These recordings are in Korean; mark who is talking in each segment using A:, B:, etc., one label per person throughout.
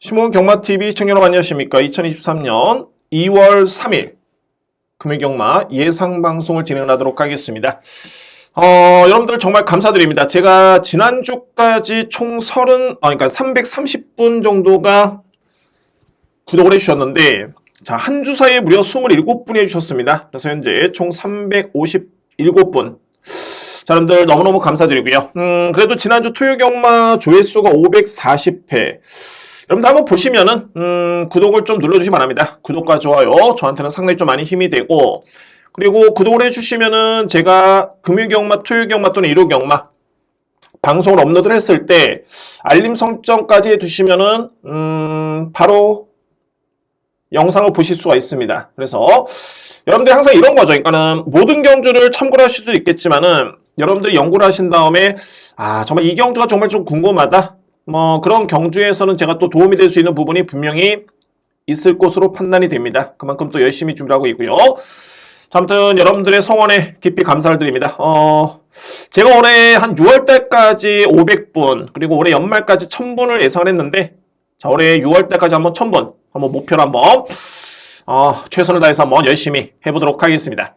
A: 신문 경마TV 시청자 여러분 안녕하십니까. 2023년 2월 3일 금요경마 예상방송을 진행하도록 하겠습니다. 여러분들 정말 감사드립니다. 제가 지난주까지 총 그러니까 330분 정도가 구독을 해주셨는데, 자, 한 주 사이에 무려 27분이 해주셨습니다. 그래서 현재 총 357분. 자, 여러분들 너무너무 감사드리고요. 그래도 지난주 토요경마 조회수가 540회. 여러분들 한번 보시면은, 구독을 좀 눌러주시기 바랍니다. 구독과 좋아요. 저한테는 상당히 좀 많이 힘이 되고, 그리고 구독을 해주시면은 제가 금요경마, 토요경마 또는 일요경마 방송을 업로드를 했을 때 알림 설정까지 해두시면은, 바로 영상을 보실 수가 있습니다. 그래서 여러분들이 항상 이런 거죠. 그러니까는 모든 경주를 참고를 하실 수도 있겠지만은 여러분들이 연구를 하신 다음에 정말 이 경주가 정말 좀 궁금하다. 그런 경주에서는 제가 또 도움이 될 수 있는 부분이 분명히 있을 것으로 판단이 됩니다. 그만큼 또 열심히 준비를 하고 있고요. 아무튼 여러분들의 성원에 깊이 감사를 드립니다. 제가 올해 한 6월달까지 500분, 그리고 올해 연말까지 1000분을 예상을 했는데, 자, 올해 6월달까지 한번 1000분, 한번 목표로 한번, 최선을 다해서 한번 열심히 해보도록 하겠습니다.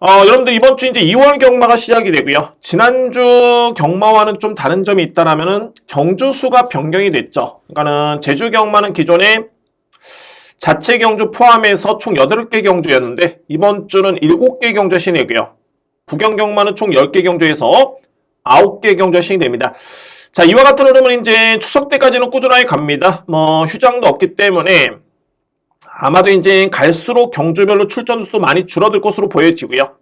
A: 여러분들 이번 주 이제 2월 경마가 시작이 되고요. 지난주 경마와는 좀 다른 점이 있다라면은 경주 수가 변경이 됐죠. 그러니까는 제주 경마는 기존에 자체 경주 포함해서 총 8개 경주였는데 이번 주는 7개 경주가 시행되고요. 부경 경마는 총 10개 경주에서 9개 경주가 시행됩니다. 자, 이와 같은 흐름은 이제 추석 때까지는 꾸준하게 갑니다. 휴장도 없기 때문에 아마도 이제 갈수록 경주별로 출전 수도 많이 줄어들 것으로 보여지고요.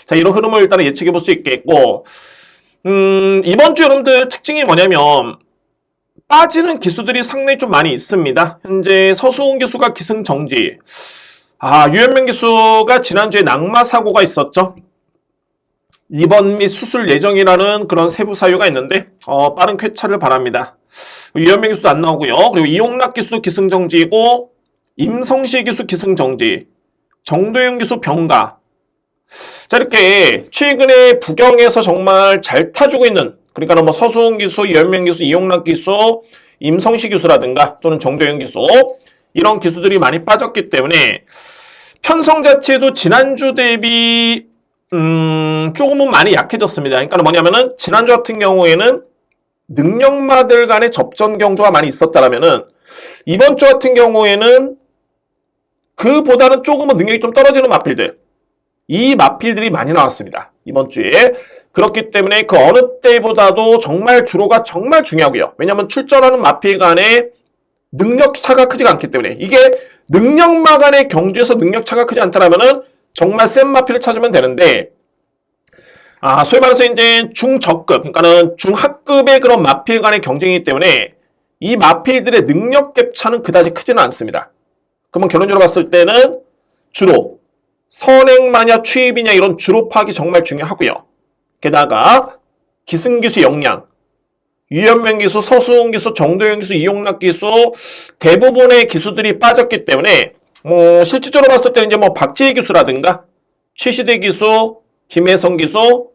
A: 자, 이런 흐름을 일단은 예측해 볼 수 있겠고, 이번 주 여러분들 특징이 뭐냐면, 빠지는 기수들이 상당히 좀 많이 있습니다. 현재 서수훈 기수가 기승정지. 유현명 기수가 지난주에 낙마 사고가 있었죠. 입원 및 수술 예정이라는 그런 세부 사유가 있는데, 빠른 쾌차를 바랍니다. 유현명 기수도 안 나오고요. 그리고 이용락 기수도 기승정지이고, 임성시 기수 기승정지, 정도영 기수 병가. 자, 이렇게 최근에 부경에서 정말 잘 타주고 있는, 그러니까 뭐 서수훈 기수, 이현명 기수, 이용락 기수, 임성시 기수라든가 또는 정도영 기수, 이런 기수들이 많이 빠졌기 때문에 편성 자체도 지난주 대비 조금은 많이 약해졌습니다. 그러니까 뭐냐면은 지난주 같은 경우에는 능력마들 간의 접전 경주가 많이 있었다라면은 이번 주 같은 경우에는 그보다는 조금은 능력이 좀 떨어지는 마필들, 이 마필들이 많이 나왔습니다. 이번 주에. 그렇기 때문에 그 어느 때보다도 정말 주로가 정말 중요하고요. 왜냐하면 출전하는 마필 간의 능력 차가 크지가 않기 때문에, 이게 능력마 간의 경주에서 능력 차가 크지 않다라면은 정말 센 마필을 찾으면 되는데, 소위 말해서 이제 중저급, 그러니까는 중하급의 그런 마필 간의 경쟁이기 때문에 이 마필들의 능력 갭 차는 그다지 크지는 않습니다. 그러면 결론적으로 봤을 때는 주로 선행마냐 추입이냐 이런 주로 파악이 정말 중요하고요. 게다가 기승기수 역량, 유현명 기수, 서수훈 기수, 정도영 기수, 이용락 기수 대부분의 기수들이 빠졌기 때문에 실질적으로 봤을 때는 이제 박지혜 기수라든가 최시대 기수, 김혜성 기수,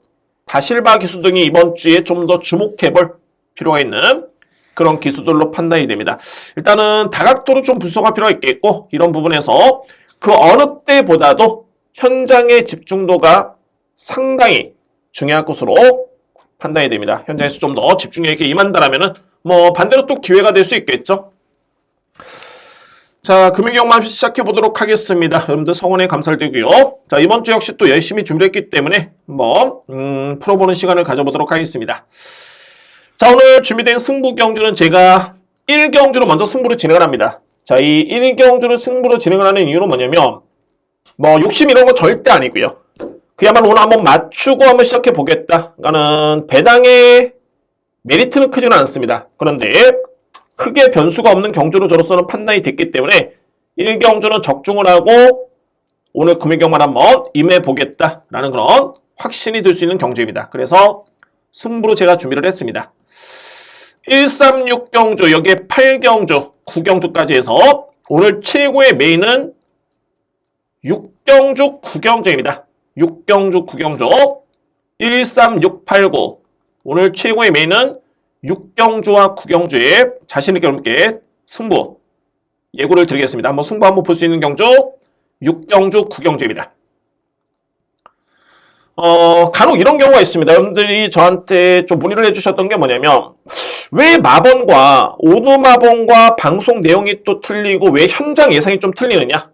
A: 다실바 기수 등이 이번 주에 좀 더 주목해볼 필요가 있는 그런 기수들로 판단이 됩니다. 일단은 다각도로 좀 분석할 필요가 있겠고, 이런 부분에서 그 어느 때보다도 현장의 집중도가 상당히 중요할 것으로 판단이 됩니다. 현장에서 좀 더 집중력 있게 임한다라면은 반대로 또 기회가 될 수 있겠죠. 자, 금요경마 시작해 보도록 하겠습니다. 여러분들 성원에 감사를 드리고요. 자, 이번 주 역시 또 열심히 준비했기 때문에 풀어보는 시간을 가져보도록 하겠습니다. 자, 오늘 준비된 승부 경주는 제가 1경주로 먼저 승부를 진행을 합니다. 자, 이 1경주를 승부로 진행을 하는 이유는 뭐냐면, 욕심 이런 거 절대 아니고요. 그야말로 오늘 한번 맞추고 한번 시작해 보겠다. 그러니까는 배당의 메리트는 크지는 않습니다. 그런데 크게 변수가 없는 경주로 저로서는 판단이 됐기 때문에 1경주는 적중을 하고 오늘 금요경만 한번 임해 보겠다라는 그런 확신이 들 수 있는 경주입니다. 그래서 승부로 제가 준비를 했습니다. 136경주, 여기에 8경주, 9경주까지 해서 오늘 최고의 메인은 6경주 9경주입니다. 6경주 9경주 13689. 오늘 최고의 메인은 6경주와 9경주의 자신있게 여러분께 승부 예고를 드리겠습니다. 한번 승부 한번 볼 수 있는 경주 6경주, 9경주입니다. 간혹 이런 경우가 있습니다. 여러분들이 저한테 좀 문의를 해주셨던 게 뭐냐면 왜 마번과 오드마번과 방송 내용이 또 틀리고 왜 현장 예상이 좀 틀리느냐?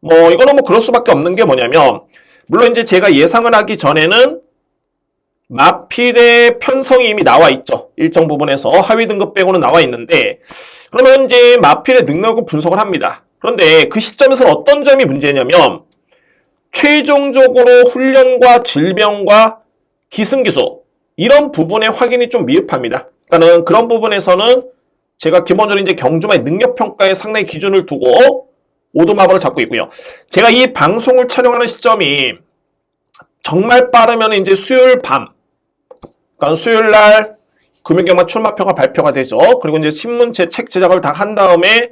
A: 이거는 그럴 수밖에 없는 게 뭐냐면 물론 이제 제가 예상을 하기 전에는 마필의 편성이 이미 나와 있죠. 일정 부분에서 하위 등급 빼고는 나와 있는데 그러면 이제 마필의 능력을 분석을 합니다. 그런데 그 시점에서는 어떤 점이 문제냐면 최종적으로 훈련과 질병과 기승기수 이런 부분의 확인이 좀 미흡합니다. 그러니까는 그런 부분에서는 제가 기본적으로 이제 경주마의 능력 평가에 상당히 기준을 두고 오도마법을 잡고 있고요. 제가 이 방송을 촬영하는 시점이 정말 빠르면 이제 수요일 밤, 그러니까 수요일 날 금융경마 출마표가 발표가 되죠. 그리고 이제 신문제 책 제작을 다 한 다음에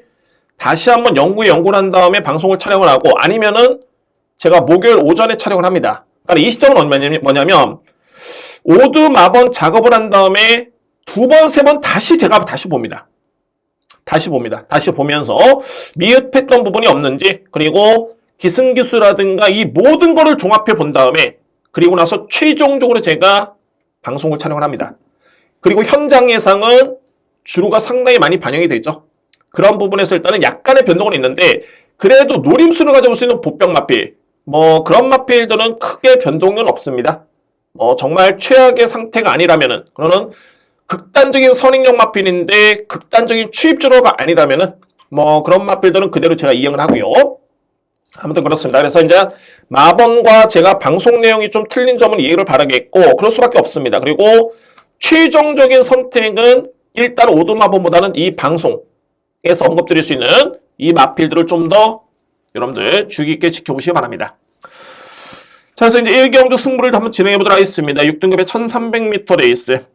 A: 다시 한번 연구를 한 다음에 방송을 촬영을 하고 아니면은 제가 목요일 오전에 촬영을 합니다. 그러니까 이 시점은 뭐냐면 오드 마번 작업을 한 다음에 두 번, 세 번 제가 다시 봅니다. 다시 보면서 미흡했던 부분이 없는지 그리고 기승기수라든가 이 모든 거를 종합해 본 다음에 그리고 나서 최종적으로 제가 방송을 촬영을 합니다. 그리고 현장 예상은 주로가 상당히 많이 반영이 되죠. 그런 부분에서 일단은 약간의 변동은 있는데 그래도 노림수를 가져올 수 있는 보병 마필 그런 마필들은 크게 변동은 없습니다. 정말 최악의 상태가 아니라면은 그러는 극단적인 선행력 마필인데 극단적인 추입주로가 아니라면은 그런 마필들은 그대로 제가 이행을 하고요. 아무튼 그렇습니다. 그래서 이제 마번과 제가 방송 내용이 좀 틀린 점은 이해를 바라겠고 그럴 수밖에 없습니다. 그리고 최종적인 선택은 일단 오드마번보다는 이 방송에서 언급드릴 수 있는 이 마필들을 좀 더 여러분들 주의 깊게 지켜보시기 바랍니다. 자, 그래서 이제 1경주 승부를 한번 진행해 보도록 하겠습니다. 6등급의 1300m 레이스.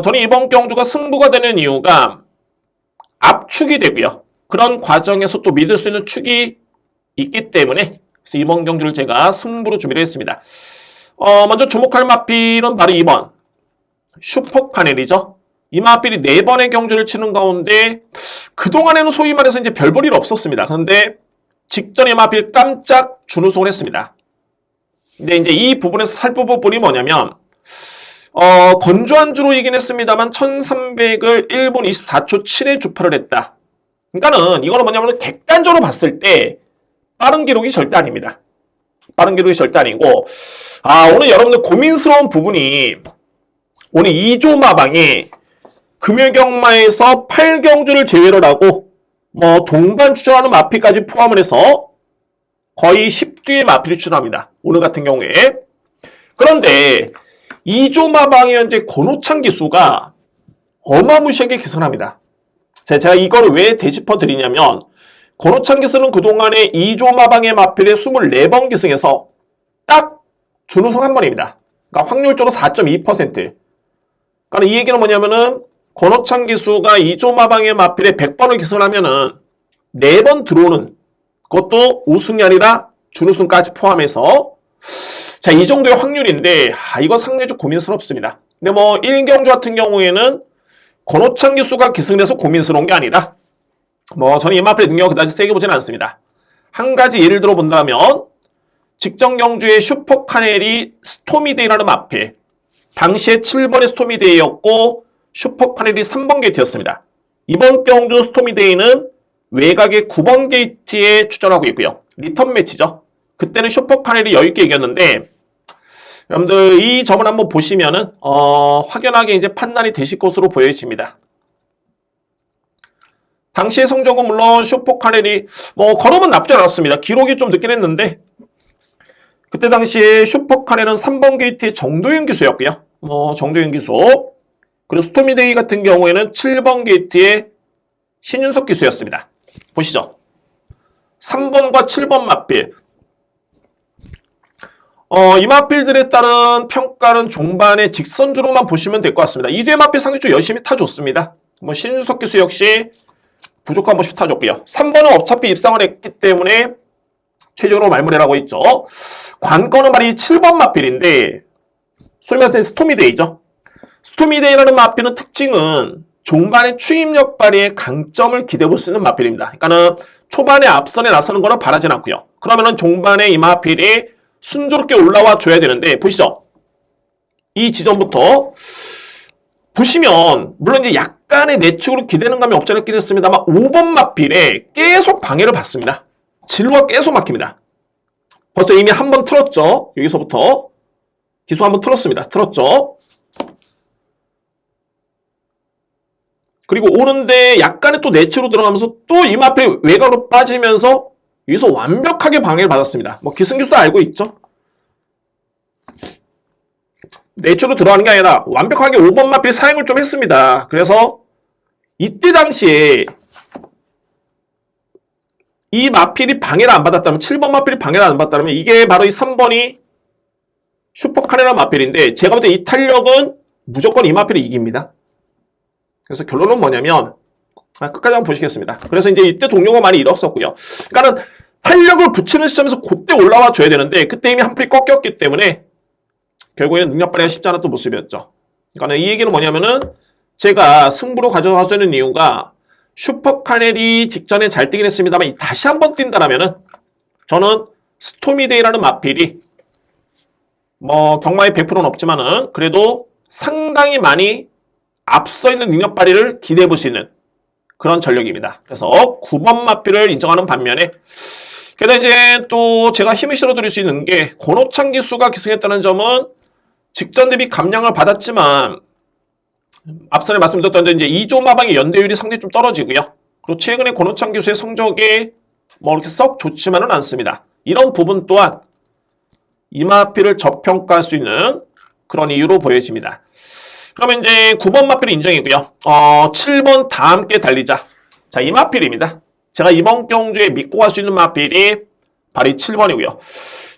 A: 저는 이번 경주가 승부가 되는 이유가 압축이 되고요. 그런 과정에서 또 믿을 수 있는 축이 있기 때문에 그래서 이번 경주를 제가 승부로 준비를 했습니다. 먼저 주목할 마필은 바로 2번 슈퍼카넬이죠. 이 마필이 4번의 경주를 치는 가운데 그동안에는 소위 말해서 이제 별 볼 일 없었습니다. 그런데 직전에 마필 깜짝 준우승을 했습니다. 근데 이제 이 부분에서 살펴볼 부분이 뭐냐면 건조한 주로 이긴 했습니다만 1300을 1분 24초 7에 주파를 했다. 그러니까는 이거는 뭐냐면 객관적으로 봤을 때 빠른 기록이 절대 아닙니다. 빠른 기록이 절대 아니고 오늘 여러분들 고민스러운 부분이 오늘 2조 마방이 금요경마에서 8경주를 제외를 하고 동반 추천하는 마필까지 포함을 해서 거의 10뒤의 마필이 출연합니다. 오늘 같은 경우에. 그런데 2조 마방의 현재 권오창 기수가 어마무시하게 기승합니다. 제가 이거를 왜 되짚어 드리냐면 권오창 기수는 그동안에 2조 마방의 마필에 24번 기승해서 딱 준우승 한 번입니다. 그러니까 확률적으로 4.2%. 그러니까 이 얘기는 뭐냐면은 권오창 기수가 2조 마방의 마필에 100번을 기승을 하면은 4번 들어오는 그것도 우승이 아니라 준우승까지 포함해서 자, 이 정도의 확률인데 이거 상당히 좀 고민스럽습니다. 근데 1경주 같은 경우에는 권오창 기수가 기승을 해서 고민스러운 게 아니라 저는 이 마필의 능력을 그다지 세게 보지는 않습니다. 한 가지 예를 들어 본다면 직전 경주의 슈퍼카넬이 스토미데이라는 마필 당시에 7번의 스토미데이였고 슈퍼카넬이 3번 게이트였습니다. 이번 경주 스토미데이는 외곽의 9번 게이트에 출전하고 있고요. 리턴 매치죠. 그때는 슈퍼카넬이 여유있게 이겼는데 여러분들 이 점을 한번 보시면은 확연하게 이제 판단이 되실 것으로 보여집니다. 당시의 성적은 물론 슈퍼카넬이 걸음은 나쁘지 않았습니다. 기록이 좀 늦긴 했는데 그때 당시에 슈퍼카넬은 3번 게이트의 정도윤 기수였고요. 정도윤 기수. 그리고 스토미데이 같은 경우에는 7번 게이트의 신윤석 기수였습니다. 보시죠. 3번과 7번 마필. 이 마필들에 따른 평가는 종반의 직선주로만 보시면 될 것 같습니다. 이대 마필 상당히 좀 열심히 타줬습니다. 신윤석 기수 역시 부족한 모습 타줬고요. 3번은 어차피 입상을 했기 때문에 최종으로 말문이라고 있죠. 관건은 말이 7번 마필인데 소위 말해서 스토미데이죠. 스토미데이라는 마필은 특징은 종반의 추임력 발휘의 강점을 기대해볼 수 있는 마필입니다. 그러니까는 초반에 앞선에 나서는 거는 바라진 않고요. 그러면은 종반에 이 마필이 순조롭게 올라와 줘야 되는데, 보시죠. 이 지점부터 보시면 물론 이제 약간의 내측으로 기대는 감이 없지 않았긴 했습니다만 5번 마필에 계속 방해를 받습니다. 진로가 계속 막힙니다. 벌써 이미 한 번 틀었죠. 여기서부터 기수 한번 틀었습니다. 틀었죠. 그리고 오는데 약간의 또 내치로 들어가면서 또 이 마필 외곽으로 빠지면서 여기서 완벽하게 방해를 받았습니다. 뭐 기승기수도 알고 있죠. 내추로 들어가는 게 아니라 완벽하게 5번 마필 사용을 좀 했습니다. 그래서 이때 당시에 이 마필이 방해를 안 받았다면, 7번 마필이 방해를 안 받았다면 이게 바로 이 3번이 슈퍼카네라 마필인데, 제가 볼 때 이 탄력은 무조건 이 마필이 이깁니다. 그래서 결론은 뭐냐면, 끝까지 한번 보시겠습니다. 그래서 이제 이때 동료가 많이 잃었었고요. 그러니까는 탄력을 붙이는 시점에서 그때 올라와 줘야 되는데 그때 이미 한 풀이 꺾였기 때문에 결국에는 능력 발휘가 쉽지 않았던 모습이었죠. 그러니까 이 얘기는 뭐냐면은 제가 승부로 가져가서는 이유가 슈퍼카넬이 직전에 잘 뛰긴 했습니다만 다시 한번 뛴다라면은 저는 스토미데이라는 마필이 뭐 경마에 100%는 없지만은 그래도 상당히 많이 앞서 있는 능력 발휘를 기대해 볼 수 있는 그런 전력입니다. 그래서 9번 마필을 인정하는 반면에 게다가 이제 또 제가 힘을 실어드릴 수 있는 게 권오창 기수가 기승했다는 점은 직전 대비 감량을 받았지만 앞선에 말씀드렸던 이제 2조 마방의 연대율이 상당히 좀 떨어지고요. 그리고 최근에 권오창 기수의 성적이 뭐 이렇게 썩 좋지만은 않습니다. 이런 부분 또한 이 마필을 저평가할 수 있는 그런 이유로 보여집니다. 그러면 이제 9번 마필이 인정이고요. 7번 다 함께 달리자. 자, 이 마필입니다. 제가 이번 경주에 믿고 갈 수 있는 마필이 바로 이 7번이고요.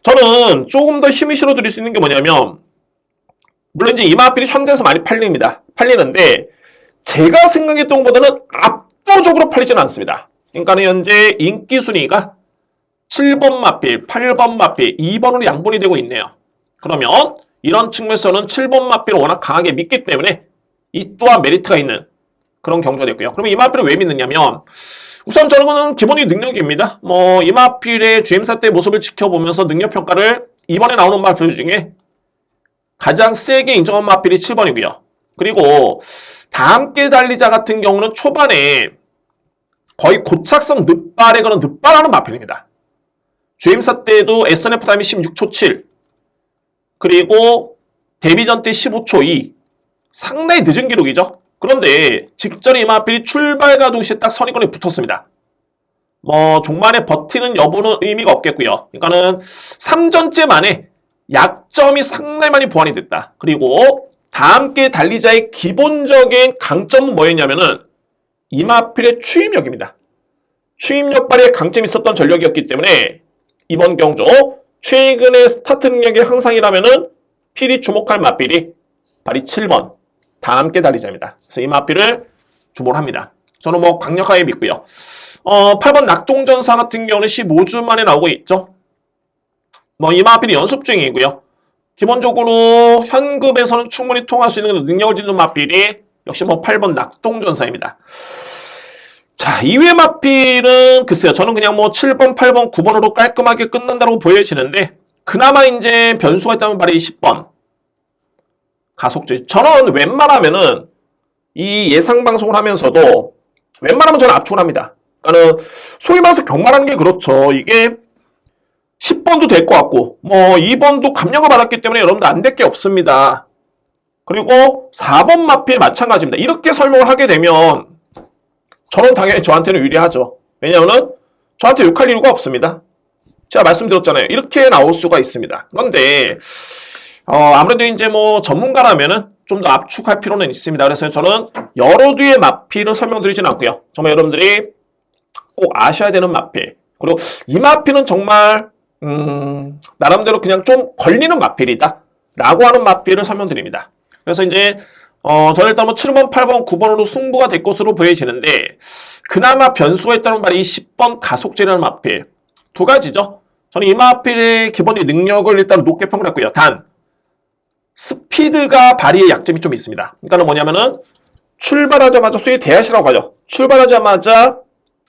A: 저는 조금 더 힘을 실어드릴 수 있는 게 뭐냐면, 물론 이제 이 마필이 현대에서 많이 팔립니다. 팔리는데 제가 생각했던 것보다는 압도적으로 팔리지는 않습니다. 그러니까 현재 인기 순위가 7번 마필, 8번 마필, 2번으로 양분이 되고 있네요. 그러면 이런 측면에서는 7번 마필을 워낙 강하게 믿기 때문에 이 또한 메리트가 있는 그런 경주가 됐고요. 그러면 이 마필을 왜 믿느냐면, 우선 저는 기본이 능력입니다. 뭐 이 마필의 주임사 때 모습을 지켜보면서 능력 평가를 이번에 나오는 마필 중에 가장 세게 인정한 마필이 7번이고요. 그리고 다 함께 달리자 같은 경우는 초반에 거의 고착성 늑발에 그런 늑발하는 마필입니다. 주임사 때도 SNF 타임이 16초 7, 그리고 데뷔전 때 15초 2, 상당히 늦은 기록이죠. 그런데 직전에 이 마필이 출발과 동시에 딱 선입권에 붙었습니다. 뭐 종반에 버티는 여부는 의미가 없겠고요. 그러니까는 3전째 만에 약점이 상당히 많이 보완이 됐다. 그리고 다 함께 달리자의 기본적인 강점은 뭐였냐면은 이 마필의 추임력입니다. 추임력 발휘에 강점이 있었던 전력이었기 때문에 이번 경주 최근의 스타트 능력의 향상이라면은 필히 주목할 마필이 바로 7번 다 함께 달리자입니다. 그래서 이 마필을 주목을 합니다. 저는 뭐 강력하게 믿고요. 8번 낙동전사 같은 경우는 15주 만에 나오고 있죠. 뭐 이 마필이 연습 중이고요. 기본적으로 현급에서는 충분히 통할 수 있는 능력을 짓는 마필이 역시 뭐 8번 낙동전사입니다. 자, 이외 마필은 글쎄요. 저는 그냥 뭐 7번, 8번, 9번으로 깔끔하게 끝난다고 보여지는데 그나마 이제 변수가 있다면 바로 이 10번. 가속줄. 저는 웬만하면은 이 예상 방송을 하면서도 웬만하면 저는 압축을 합니다. 그러니까 소위 말해서 경마라는 게 그렇죠. 이게 10번도 될 것 같고 뭐 2번도 감량을 받았기 때문에 여러분들 안 될 게 없습니다. 그리고 4번 마필 마찬가지입니다. 이렇게 설명을 하게 되면 저는 당연히 저한테는 유리하죠. 왜냐하면 저한테 욕할 이유가 없습니다. 제가 말씀드렸잖아요. 이렇게 나올 수가 있습니다. 그런데 아무래도 이제 뭐 전문가라면은 좀 더 압축할 필요는 있습니다. 그래서 저는 여러 뒤의 마필을 설명드리진 않고요. 정말 여러분들이 꼭 아셔야 되는 마필. 그리고 이 마필은 정말 나름대로 그냥 좀 걸리는 마필이다 라고 하는 마필을 설명드립니다. 그래서 이제 저는 일단 뭐 7번, 8번, 9번으로 승부가 될 것으로 보여지는데 그나마 변수가 있다는 말이 10번 가속제라는 마필 두 가지죠. 저는 이 마필의 기본의 능력을 일단 높게 평가했고요. 단 스피드가 발휘의 약점이 좀 있습니다. 그러니까 뭐냐면은 출발하자마자 소위 대하시라고 하죠. 출발하자마자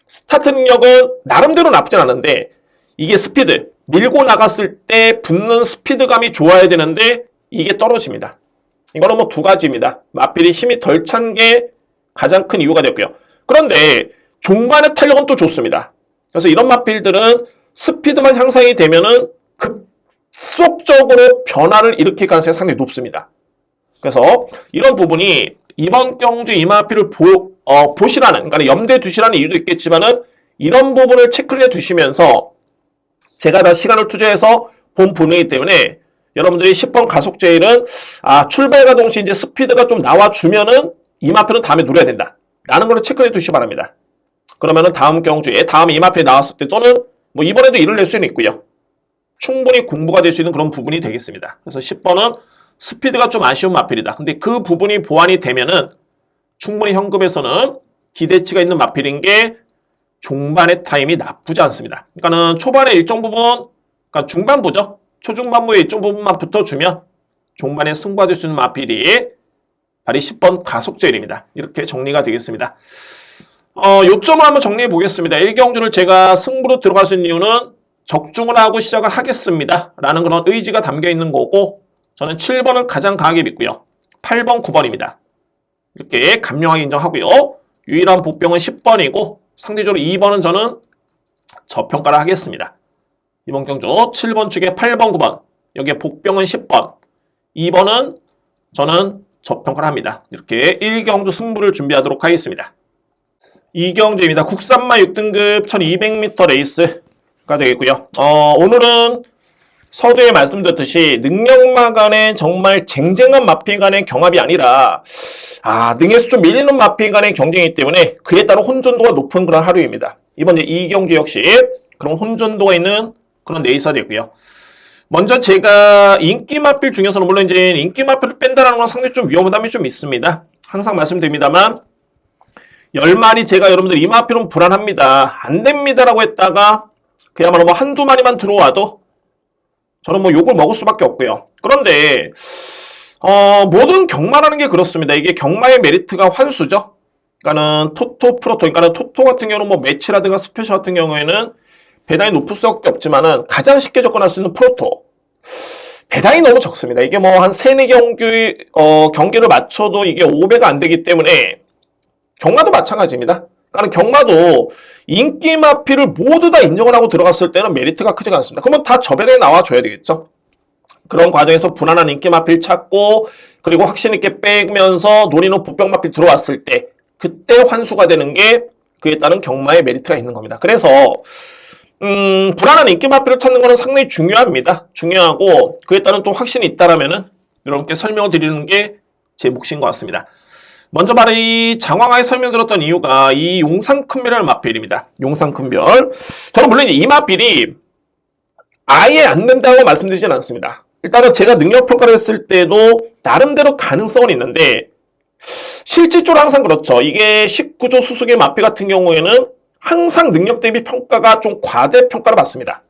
A: 스타트 능력은 나름대로 나쁘진 않은데 이게 스피드, 밀고 나갔을 때 붙는 스피드감이 좋아야 되는데 이게 떨어집니다. 이거는 뭐 두 가지입니다. 마필이 힘이 덜 찬 게 가장 큰 이유가 됐고요. 그런데 종반의 탄력은 또 좋습니다. 그래서 이런 마필들은 스피드만 향상이 되면은 급속적으로 변화를 일으킬 가능성이 상당히 높습니다. 그래서 이런 부분이 이번 경주 이 마필을 보시라는, 그러니까 염두에 두시라는 이유도 있겠지만은 이런 부분을 체크를 해 두시면서 제가 다 시간을 투자해서 본 분이기 때문에 여러분들이 10번 가속 제일은 출발과 동시에 이제 스피드가 좀 나와주면은 이 마필은 다음에 노려야 된다 라는 걸 체크해 두시기 바랍니다. 그러면은 다음 경주에 다음 이 마필이 나왔을 때 또는 뭐 이번에도 일을 낼 수는 있고요. 충분히 공부가 될 수 있는 그런 부분이 되겠습니다. 그래서 10번은 스피드가 좀 아쉬운 마필이다. 근데 그 부분이 보완이 되면은 충분히 현금에서는 기대치가 있는 마필인 게 종반의 타임이 나쁘지 않습니다. 그러니까는 초반에 일정 부분, 그러니까 중반부죠. 초중반부의 일정 부분만 붙어주면 종반에 승부가 될 수 있는 마필이 발이 10번 가속제일입니다. 이렇게 정리가 되겠습니다. 요점을 한번 정리해 보겠습니다. 1경주를 제가 승부로 들어갈 수 있는 이유는 적중을 하고 시작을 하겠습니다. 라는 그런 의지가 담겨 있는 거고 저는 7번을 가장 강하게 믿고요. 8번, 9번입니다. 이렇게 감명하게 인정하고요. 유일한 복병은 10번이고 상대적으로 2번은 저는 저평가를 하겠습니다. 이번 경주 7번 축에 8번, 9번 여기에 복병은 10번 2번은 저는 저평가를 합니다. 이렇게 1경주 승부를 준비하도록 하겠습니다. 2경주입니다. 국산마 6등급 1200m 레이스가 되겠고요. 오늘은 서두에 말씀드렸듯이 능력마 간의 정말 쟁쟁한 마필 간의 경합이 아니라 능에서 좀 밀리는 마필 간의 경쟁이기 때문에 그에 따른 혼전도가 높은 그런 하루입니다. 이번 이제 2경주 역시 그런 혼전도가 있는 그런 레이스가 되고요. 먼저 제가 인기 마필 중에서는 물론 이제 인기 마필을 뺀다라는 건 상당히 좀 위험한 감이 좀 있습니다. 항상 말씀드립니다만 10마리 제가 여러분들 이 마필은 불안합니다. 안 됩니다라고 했다가 그야말로 뭐 한두 마리만 들어와도 저는 뭐 욕을 먹을 수밖에 없고요. 그런데 모든 경마라는 게 그렇습니다. 이게 경마의 메리트가 환수죠. 그러니까는 토토, 프로토, 그러니까는 토토 같은 경우는 뭐 매치라든가 스페셜 같은 경우에는 배당이 높을 수밖에 없지만은 가장 쉽게 접근할 수 있는 프로토 배당이 너무 적습니다. 이게 뭐 한 3, 4경기 경기를 맞춰도 이게 5배가 안 되기 때문에 경마도 마찬가지입니다. 그러니까 경마도 인기 마필을 모두 다 인정을 하고 들어갔을 때는 메리트가 크지가 않습니다. 그러면 다 저배당에 나와줘야 되겠죠. 그런 과정에서 불안한 인기 마필 찾고 그리고 확신 있게 빼면서 노리는 복병 마필 들어왔을 때 그때 환수가 되는 게 그에 따른 경마의 메리트가 있는 겁니다. 그래서 불안한 인기 마필을 찾는 것은 상당히 중요합니다. 중요하고 그에 따른 또 확신이 있다라면은 여러분께 설명을 드리는 게 제 몫인 것 같습니다. 먼저 이 장황하게 설명드렸던 이유가 이 용상큰별이라는 마필입니다. 용상큰별. 저는 물론 이 마필이 아예 안 된다고 말씀드리진 않습니다. 일단은 제가 능력평가를 했을 때도 나름대로 가능성은 있는데 실질적으로 항상 그렇죠. 이게 19조 수수계 마필 같은 경우에는 항상 능력 대비 평가가 좀 과대평가를 받습니다.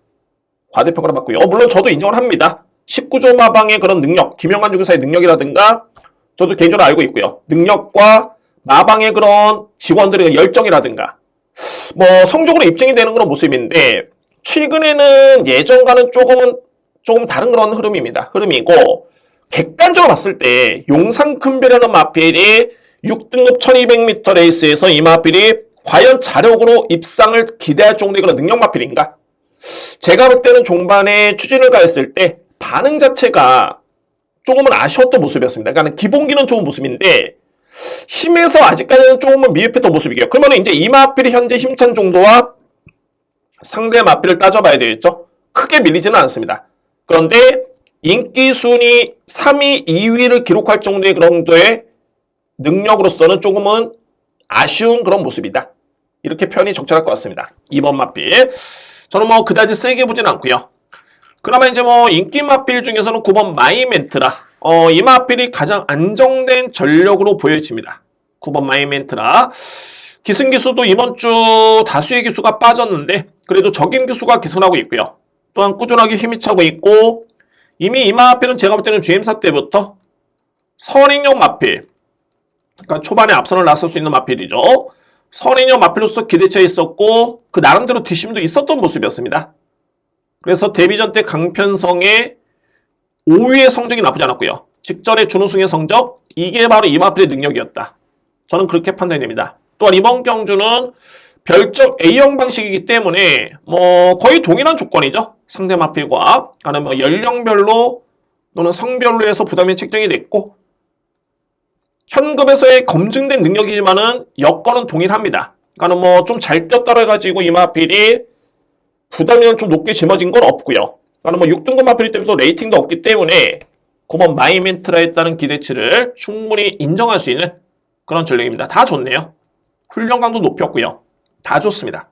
A: 과대평가를 받고요. 물론 저도 인정을 합니다. 19조 마방의 그런 능력, 김영환 중사의 능력이라든가 저도 개인적으로 알고 있고요. 능력과 마방의 그런 직원들의 열정이라든가 뭐 성적으로 입증이 되는 그런 모습인데 최근에는 예전과는 조금 다른 그런 흐름입니다. 흐름이고 객관적으로 봤을 때 용상큰별이라는 마필이 6등급 1200m 레이스에서 이 마필이 과연 자력으로 입상을 기대할 정도의 그런 능력 마필인가? 제가 볼 때는 종반에 추진을 가했을 때 반응 자체가 조금은 아쉬웠던 모습이었습니다. 그러니까 기본기는 좋은 모습인데 힘에서 아직까지는 조금은 미흡했던 모습이에요. 그러면 이제 이 마필이 현재 힘찬 정도와 상대 마필을 따져봐야 되겠죠. 크게 밀리지는 않습니다. 그런데 인기 순위 3위, 2위를 기록할 정도의 그런 정도의 능력으로서는 조금은 아쉬운 그런 모습이다. 이렇게 표현이 적절할 것 같습니다. 2번 마필. 저는 뭐 그다지 세게 보진 않고요. 그나마 이제 뭐 인기 마필 중에서는 9번 마이멘트라. 이 마필이 가장 안정된 전력으로 보여집니다. 9번 마이멘트라. 기승기수도 이번 주 다수의 기수가 빠졌는데 그래도 적임 기수가 개선하고 있고요. 또한 꾸준하게 힘이 차고 있고 이미 이 마필은 제가 볼 때는 GM사 때부터 선행용 마필, 그러니까 초반에 앞선을 나설 수 있는 마필이죠. 선행용 마필로서 기대치에 있었고 그 나름대로 뒷심도 있었던 모습이었습니다. 그래서 데뷔전 때 강편성의 5위의 성적이 나쁘지 않았고요. 직전에 준우승의 성적, 이게 바로 이 마필의 능력이었다. 저는 그렇게 판단이 됩니다. 또한 이번 경주는 별적 A형 방식이기 때문에 거의 동일한 조건이죠. 상대 마필과 그러니까 연령별로 또는 성별로 해서 부담이 책정이 됐고 현급에서의 검증된 능력이지만은 여건은 동일합니다. 그러니까 좀 잘 뛰었다고 해가지고 이 마필이 부담이 좀 높게 짊어진 건 없고요. 그러니까 6등급 마필이 때문에 레이팅도 없기 때문에 9번 마이멘트라 했다는 기대치를 충분히 인정할 수 있는 그런 전략입니다. 다 좋네요. 훈련강도 높였고요. 다 좋습니다.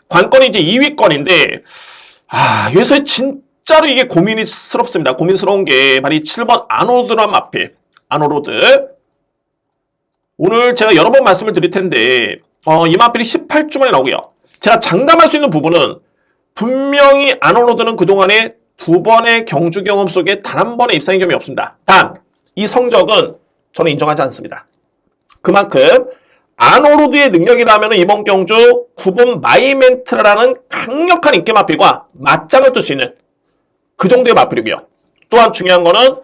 A: 관건이 이제 2위권인데 여기서 진짜로 이게 고민스럽습니다. 고민스러운 게 바로 이 7번 아노드란 마필. 아노로드. 오늘 제가 여러 번 말씀을 드릴 텐데 이 마필이 18주 만에 나오고요. 제가 장담할 수 있는 부분은 분명히 아노로드는 그동안에 2번의 경주 경험 속에 단 한 번의 입상의 경험이 없습니다. 단, 이 성적은 저는 인정하지 않습니다. 그만큼 아노로드의 능력이라면 이번 경주 9번 마이멘트라는 강력한 인기 마필과 맞짱을 뜰 수 있는 그 정도의 마필이고요. 또한 중요한 거는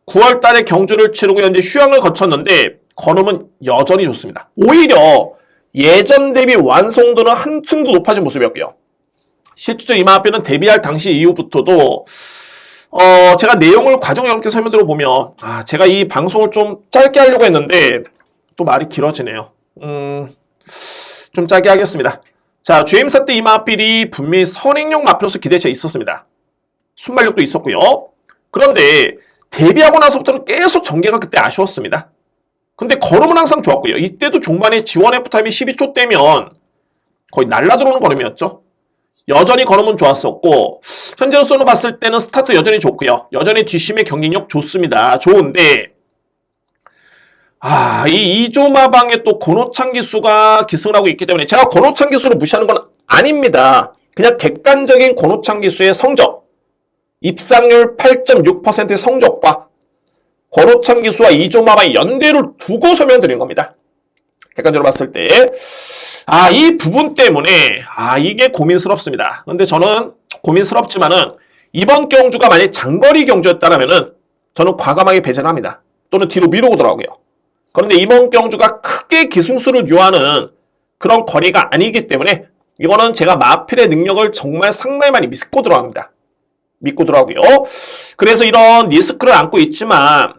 A: 9월 달에 경주를 치르고 현재 휴양을 거쳤는데 걸음은 여전히 좋습니다. 오히려 예전 대비 완성도는 한층 더 높아진 모습이었고요. 실제로 이 마필은 데뷔할 당시 이후부터도 제가 내용을 과정을 이렇게 설명드려 보면 제가 이 방송을 좀 짧게 하려고 했는데 또 말이 길어지네요. 좀 짧게 하겠습니다. 자, GM사 때 이 마필이 분명히 선행용 마필로서 기대치가 있었습니다. 순발력도 있었고요. 그런데 데뷔하고 나서부터는 계속 전개가 그때 아쉬웠습니다. 근데 걸음은 항상 좋았고요. 이때도 중반에 지원 F타임이 12초 대면 거의 날라들어오는 걸음이었죠. 여전히 걸음은 좋았었고 현재로서는 봤을 때는 스타트 여전히 좋고요. 여전히 뒷심의 경기력 좋습니다. 좋은데 이 2조 마방에 또 권오창 기수가 기승을 하고 있기 때문에 제가 권오창 기수를 무시하는 건 아닙니다. 그냥 객관적인 권오창 기수의 성적 입상률 8.6%의 성적과 권오창 기수와 2조 마방의 연대를 두고 설명드리는 겁니다. 객관적으로 봤을 때 이 부분 때문에 이게 고민스럽습니다. 근데 저는 고민스럽지만은 이번 경주가 만약 장거리 경주였다면은 저는 과감하게 배제를 합니다. 또는 뒤로 미루고더라고요. 그런데 이번 경주가 크게 기승수를 요하는 그런 거리가 아니기 때문에 이거는 제가 마필의 능력을 정말 상당히 많이 믿고 들어갑니다. 믿고 들어가고요. 그래서 이런 리스크를 안고 있지만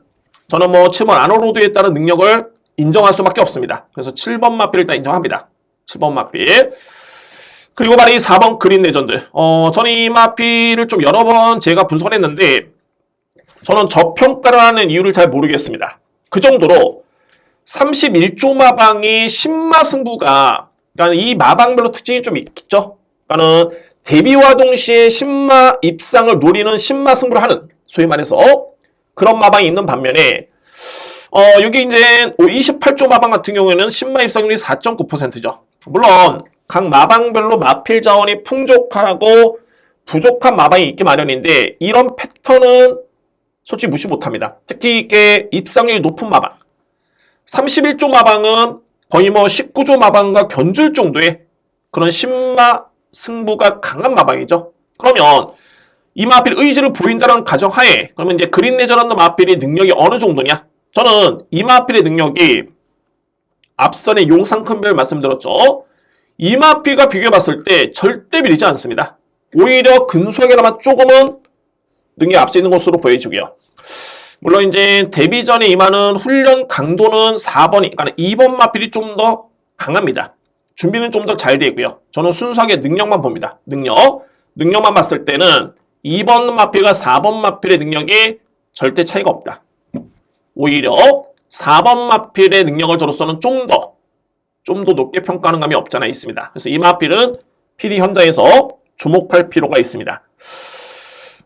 A: 저는 7번 아노로드에 따른 능력을 인정할 수밖에 없습니다. 그래서 7번 마필을 일단 인정합니다. 7번 마필. 그리고 바로 이 4번 그린 레전드. 저는 이 마필을 좀 여러 번 제가 분석을 했는데 저는 저평가를 하는 이유를 잘 모르겠습니다. 그 정도로 31조 마방이 신마 승부가 그러니까 이 마방별로 특징이 좀 있죠. 그러니까는 데뷔와 동시에 신마 입상을 노리는 신마 승부를 하는 소위 말해서 그런 마방이 있는 반면에 여기 이제 28조 마방 같은 경우에는 신마 입상률이 4.9%죠. 물론 각 마방별로 마필 자원이 풍족하고 부족한 마방이 있기 마련인데 이런 패턴은 솔직히 무시 못합니다. 특히 이게 입상률이 높은 마방 31조 마방은 거의 19조 마방과 견줄 정도의 그런 신마 승부가 강한 마방이죠. 그러면 이 마필 의지를 보인다는 가정하에 그러면 이제 그린 레저런드 마필의 능력이 어느 정도냐? 저는 이 마필의 능력이 앞선의 용상 큰별 말씀드렸죠. 이 마필과 비교해봤을 때 절대 미리지 않습니다. 오히려 근소하게나마 조금은 능력이 앞서 있는 것으로 보여지고요. 물론 이제 데뷔 전에 임하는 훈련 강도는 4번이, 그러니까 2번 마필이 좀 더 강합니다. 준비는 좀 더 잘 되어 있고요. 저는 순수하게 능력만 봅니다. 능력만 봤을 때는 2번 마필과 4번 마필의 능력이 절대 차이가 없다. 오히려 4번 마필의 능력을 저로서는 좀 더 높게 평가하는 감이 없지 않아 있습니다. 그래서 이 마필은 PD 현장에서 주목할 필요가 있습니다.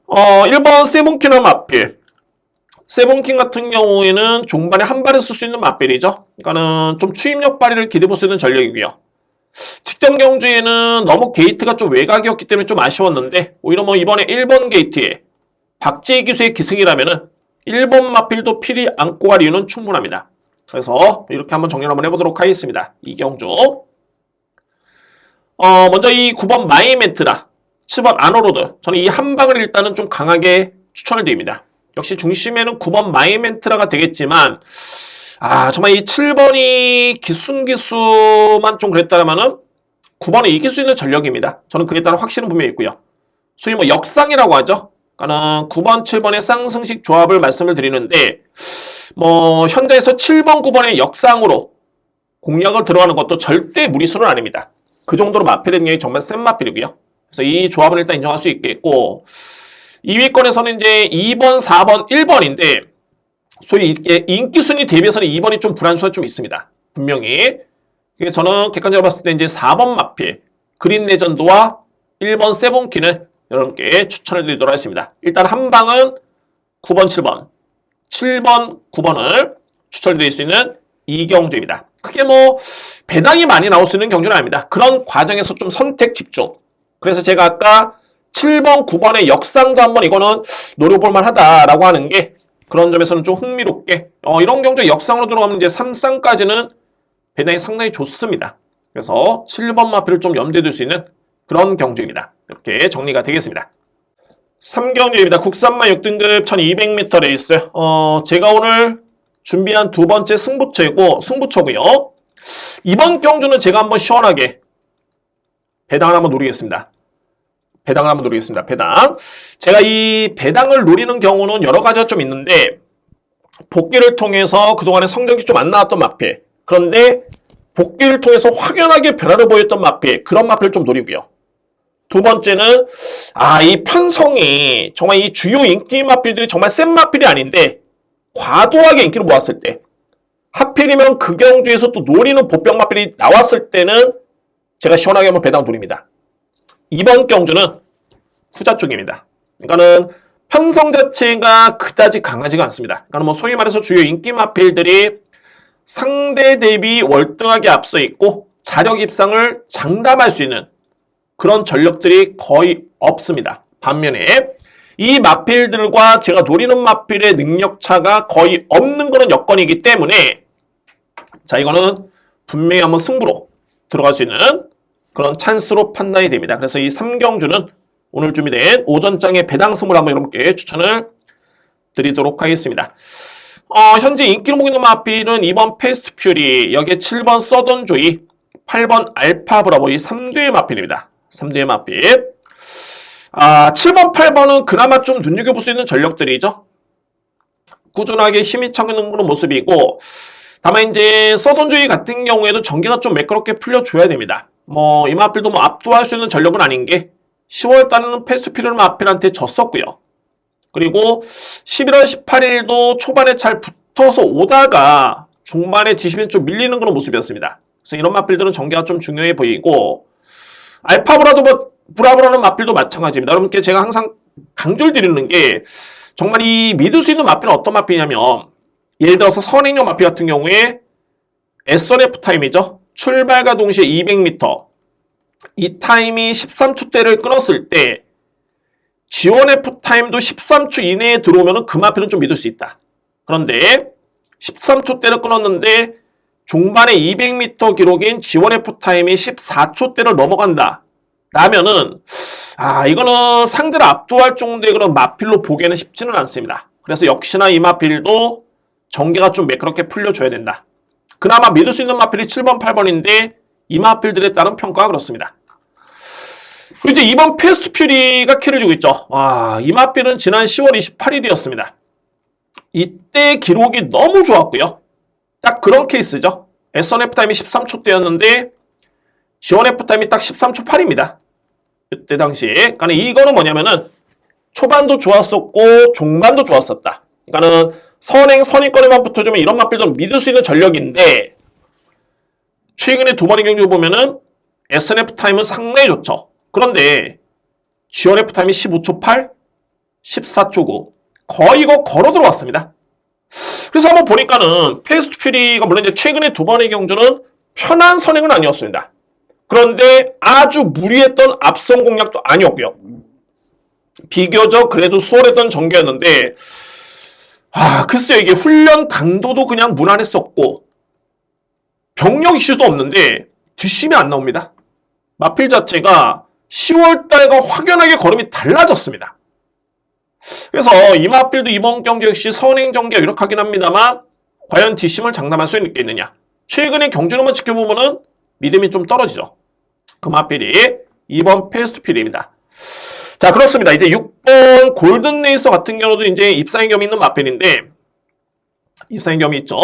A: 1번 세븐키너 마필. 세븐킹 같은 경우에는 종반에 한 발에 쓸 수 있는 마필이죠. 그러니까는 좀 추임력 발휘를 기대볼 수 있는 전력이고요. 직전 경주에는 너무 게이트가 좀 외곽이었기 때문에 좀 아쉬웠는데 오히려 이번에 1번 게이트에 박지희 기수의 기승이라면은 1번 마필도 필히 안고 갈 이유는 충분합니다. 그래서 이렇게 한번 정리를 한번 해보도록 하겠습니다. 이경주. 먼저 이 9번 마이멘트라, 7번 아노로드. 저는 이 한 방을 일단은 좀 강하게 추천을 드립니다. 역시 중심에는 9번 마이멘트라가 되겠지만, 정말 이 7번이 기순기수만 좀 그랬다면은 9번에 이길 수 있는 전력입니다. 저는 그에 따른 확신은 분명히 있고요. 소위 뭐 역상이라고 하죠. 그러니까는 9번, 7번의 쌍승식 조합을 말씀을 드리는데, 뭐 현재에서 7번, 9번의 역상으로 공략을 들어가는 것도 절대 무리수는 아닙니다. 그 정도로 마필의 능력이 정말 센 마필이고요. 그래서 이 조합을 일단 인정할 수 있겠고, 2위권에서는 이제 2번, 4번, 1번인데 소위 인기 순위 대비해서는 2번이 좀 불안수가 좀 있습니다. 분명히. 저는 객관적으로 봤을 때 이제 4번 마필 그린 레전드와 1번 세븐키는 여러분께 추천을 드리도록 하겠습니다. 일단 한 방은 9번, 7번, 7번, 9번을 추천드릴 수 있는 이경주입니다. 크게 뭐 배당이 많이 나올 수 있는 경주는 아닙니다. 그런 과정에서 좀 선택 집중. 그래서 제가 아까 7번, 9번의 역상도 한번 이거는 노려볼만 하다라고 하는 게 그런 점에서는 좀 흥미롭게 이런 경주 역상으로 들어가면 이제 3쌍까지는 배당이 상당히 좋습니다. 그래서 7번 마필을 좀 염두에 둘 수 있는 그런 경주입니다. 이렇게 정리가 되겠습니다. 3경주입니다. 국산마 6등급 1200m 레이스. 제가 오늘 준비한 두 번째 승부처고요. 이번 경주는 제가 한번 시원하게 배당을 한번 노리겠습니다. 배당. 제가 이 배당을 노리는 경우는 여러 가지가 좀 있는데, 복귀를 통해서 그동안에 성적이 좀 안 나왔던 마필. 그런데 복귀를 통해서 확연하게 변화를 보였던 마필. 그런 마필을 좀 노리고요. 두 번째는, 이 편성이 정말 이 주요 인기 마필들이 정말 센 마필이 아닌데, 과도하게 인기를 모았을 때, 하필이면 그 경주에서 또 노리는 보병 마필이 나왔을 때는 제가 시원하게 한번 배당 노립니다. 이번 경주는 후자 쪽입니다. 그러니까는 편성 자체가 그다지 강하지가 않습니다. 그러니까 뭐 소위 말해서 주요 인기 마필들이 상대 대비 월등하게 앞서 있고 자력 입상을 장담할 수 있는 그런 전력들이 거의 없습니다. 반면에 이 마필들과 제가 노리는 마필의 능력 차가 거의 없는 그런 여건이기 때문에 자, 이거는 분명히 한번 승부로 들어갈 수 있는 그런 찬스로 판단이 됩니다. 그래서 이 3경주는 오늘 준비된 오전장의 배당 승부를 한번 여러분께 추천을 드리도록 하겠습니다. 현재 인기를 모이는 마필은 2번 패스트 퓨리, 여기에 7번 서던 조이, 8번 알파 브라보, 이 3두의 마필입니다. 3두의 마필. 7번, 8번은 그나마 좀 눈여겨볼 수 있는 전력들이죠. 꾸준하게 힘이 차는 그런 모습이고, 다만 이제 서던 조이 같은 경우에도 전개가 좀 매끄럽게 풀려줘야 됩니다. 이 마필도 압도할 수 있는 전력은 아닌 게 10월 달에는 패스트 퓨리 마필한테 졌었고요. 그리고 11월 18일도 초반에 잘 붙어서 오다가 중반에 뒤시면 좀 밀리는 그런 모습이었습니다. 그래서 이런 마필들은 전개가 좀 중요해 보이고, 알파 브라보라는 마필도 마찬가지입니다. 여러분께 제가 항상 강조를 드리는 게, 정말 이 믿을 수 있는 마필은 어떤 마필이냐면, 예를 들어서 선행형 마필 같은 경우에 SRF 타임이죠. 출발과 동시에 200m. 이 타임이 13초대를 끊었을 때 지원 F 타임도 13초 이내에 들어오면 그 마필은 좀 믿을 수 있다. 그런데 13초대를 끊었는데 종반에 200m 기록인 지원 F 타임이 14초대를 넘어간다. 라면은 이거는 상대를 압도할 정도의 그런 마필로 보기에는 쉽지는 않습니다. 그래서 역시나 이 마필도 전개가 좀 매끄럽게 풀려줘야 된다. 그나마 믿을 수 있는 마필이 7번, 8번인데 이 마필들에 따른 평가가 그렇습니다. 그리고 이제 2번 패스트 퓨리가 키를 주고 있죠. 이 마필은 지난 10월 28일이었습니다. 이때 기록이 너무 좋았고요. 딱 그런 케이스죠. S1F 타임이 13초대였는데 G1F 타임이 딱 13초 8입니다. 그때 당시에. 그러니까 이거는 뭐냐면은 초반도 좋았었고 종반도 좋았었다. 그러니까는 선행권에만 붙어주면 이런 마필도 믿을 수 있는 전력인데, 최근에 두 번의 경기 보면은 SNF 타임은 상당히 좋죠. 그런데 GRF 타임이 15초 8, 14초 9 거의 이거 걸어 들어왔습니다. 그래서 한번 보니까는 패스트 퓨리가 물론 이제 최근에 두 번의 경주는 편한 선행은 아니었습니다. 그런데 아주 무리했던 앞선 공략도 아니었고요. 비교적 그래도 수월했던 전개였는데, 글쎄요, 이게 훈련 강도도 그냥 무난했었고, 병력 이슈도 없는데, 뒷심이 안 나옵니다. 마필 자체가 10월달과 확연하게 걸음이 달라졌습니다. 그래서 이 마필도 이번 경기 역시 선행 전개 이렇게 하긴 합니다만, 과연 뒷심을 장담할 수 있겠느냐. 최근의 경주로만 지켜보면은 믿음이 좀 떨어지죠. 그 마필이 이번 패스트필입니다. 자, 그렇습니다. 이제 6번 골든레이서 같은 경우도 이제 입상의 겸이 있는 마필인데, 입상의 겸이 있죠.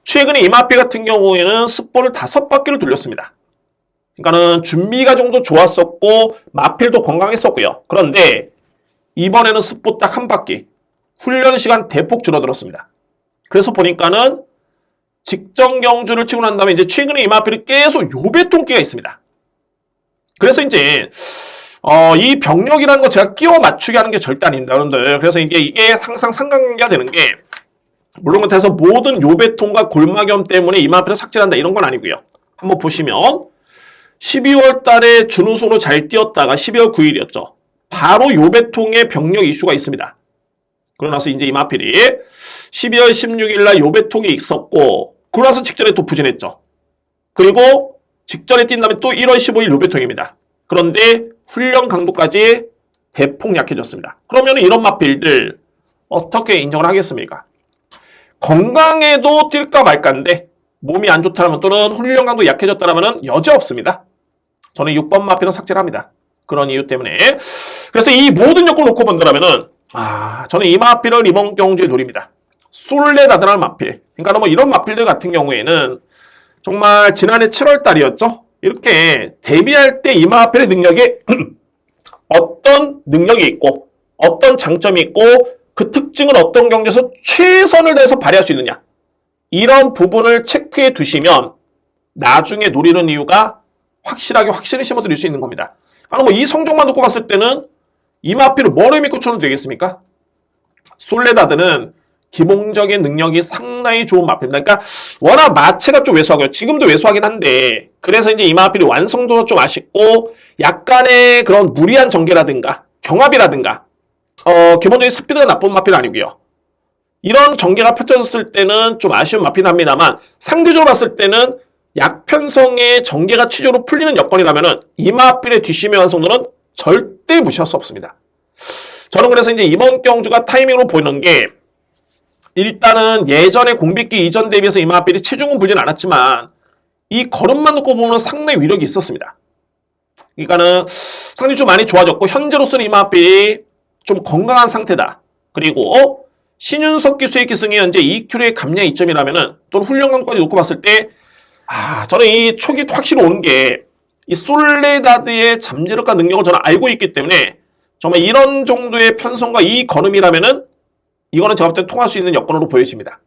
A: 최근에 이 마필 같은 경우에는 습보를 5바퀴를 돌렸습니다. 그러니까는 준비가 정도 좋았었고, 마필도 건강했었고요. 그런데 이번에는 습보 딱 한 바퀴, 훈련 시간 대폭 줄어들었습니다. 그래서 보니까는 직전 경주를 치고 난 다음에 이제 최근에 이 마필이 계속 요배통기가 있습니다. 그래서 이제 이 병력이라는 거 제가 끼워 맞추게 하는 게 절대 아닙니다, 여러분들. 그래서 이게 항상 상관관계가 되는 게, 물론 못해서 모든 요배통과 골마겸 때문에 이 마필을 삭제한다 이런 건 아니고요. 한번 보시면 12월 달에 준우승으로 잘 뛰었다가 12월 9일이었죠. 바로 요배통에 병력 이슈가 있습니다. 그러고 나서 이제 이 마필이 12월 16일 날 요배통이 있었고, 그러고 나서 직전에 또 부진했죠. 그리고 직전에 뛴 다음에 또 1월 15일 요배통입니다. 그런데 훈련 강도까지 대폭 약해졌습니다. 그러면 이런 마필들 어떻게 인정을 하겠습니까? 건강해도 뛸까 말까인데 몸이 안 좋다면 또는 훈련 강도 약해졌다면 여지 없습니다. 저는 6번 마필은 삭제를 합니다. 그런 이유 때문에. 그래서 이 모든 요건을 놓고 본다면은 저는 이 마필을 이번 경주에 노립니다. 솔레다드라는 마필. 그러니까 뭐 이런 마필들 같은 경우에는 정말 지난해 7월 달이었죠. 이렇게 데뷔할 때 이 마필의 능력이 어떤 능력이 있고 어떤 장점이 있고 그 특징을 어떤 경기에서 최선을 다해서 발휘할 수 있느냐. 이런 부분을 체크해 두시면 나중에 노리는 이유가 확실히 심어드릴 수 있는 겁니다. 뭐 이 성적만 놓고 봤을 때는 이 마필을 뭐를 믿고 쳐도 되겠습니까? 솔레다드는 기본적인 능력이 상당히 좋은 마필입니다. 그러니까 워낙 마체가 좀 왜소하고요. 지금도 왜소하긴 한데 그래서 이제 이 마필이 완성도가 좀 아쉽고 약간의 그런 무리한 전개라든가 경합이라든가 기본적인 스피드가 나쁜 마필은 아니고요. 이런 전개가 펼쳐졌을 때는 좀 아쉬운 마필은 합니다만 상대적으로 봤을 때는 약편성의 전개가 취조로 풀리는 여건이라면은 이 마필의 뒷심의 완성도는 절대 무시할 수 없습니다. 저는 그래서 이제 이번 경주가 타이밍으로 보이는 게 일단은 예전에 공비기 이전 대비해서 이 마필이 체중은 불진 않았지만 이 걸음만 놓고 보면 상당히 위력이 있었습니다. 그러니까는 상당히 좀 많이 좋아졌고 현재로서는 이 마필이 좀 건강한 상태다. 그리고 신윤석 기수의 기승이 현재 2kg의 감량 이점이라면은 또는 훈련감까지 놓고 봤을 때 저는 이 촉이 확실히 오는 게 이 솔레다드의 잠재력과 능력을 저는 알고 있기 때문에 정말 이런 정도의 편성과 이 걸음이라면은 이거는 제가 볼 때 통할 수 있는 여건으로 보여집니다.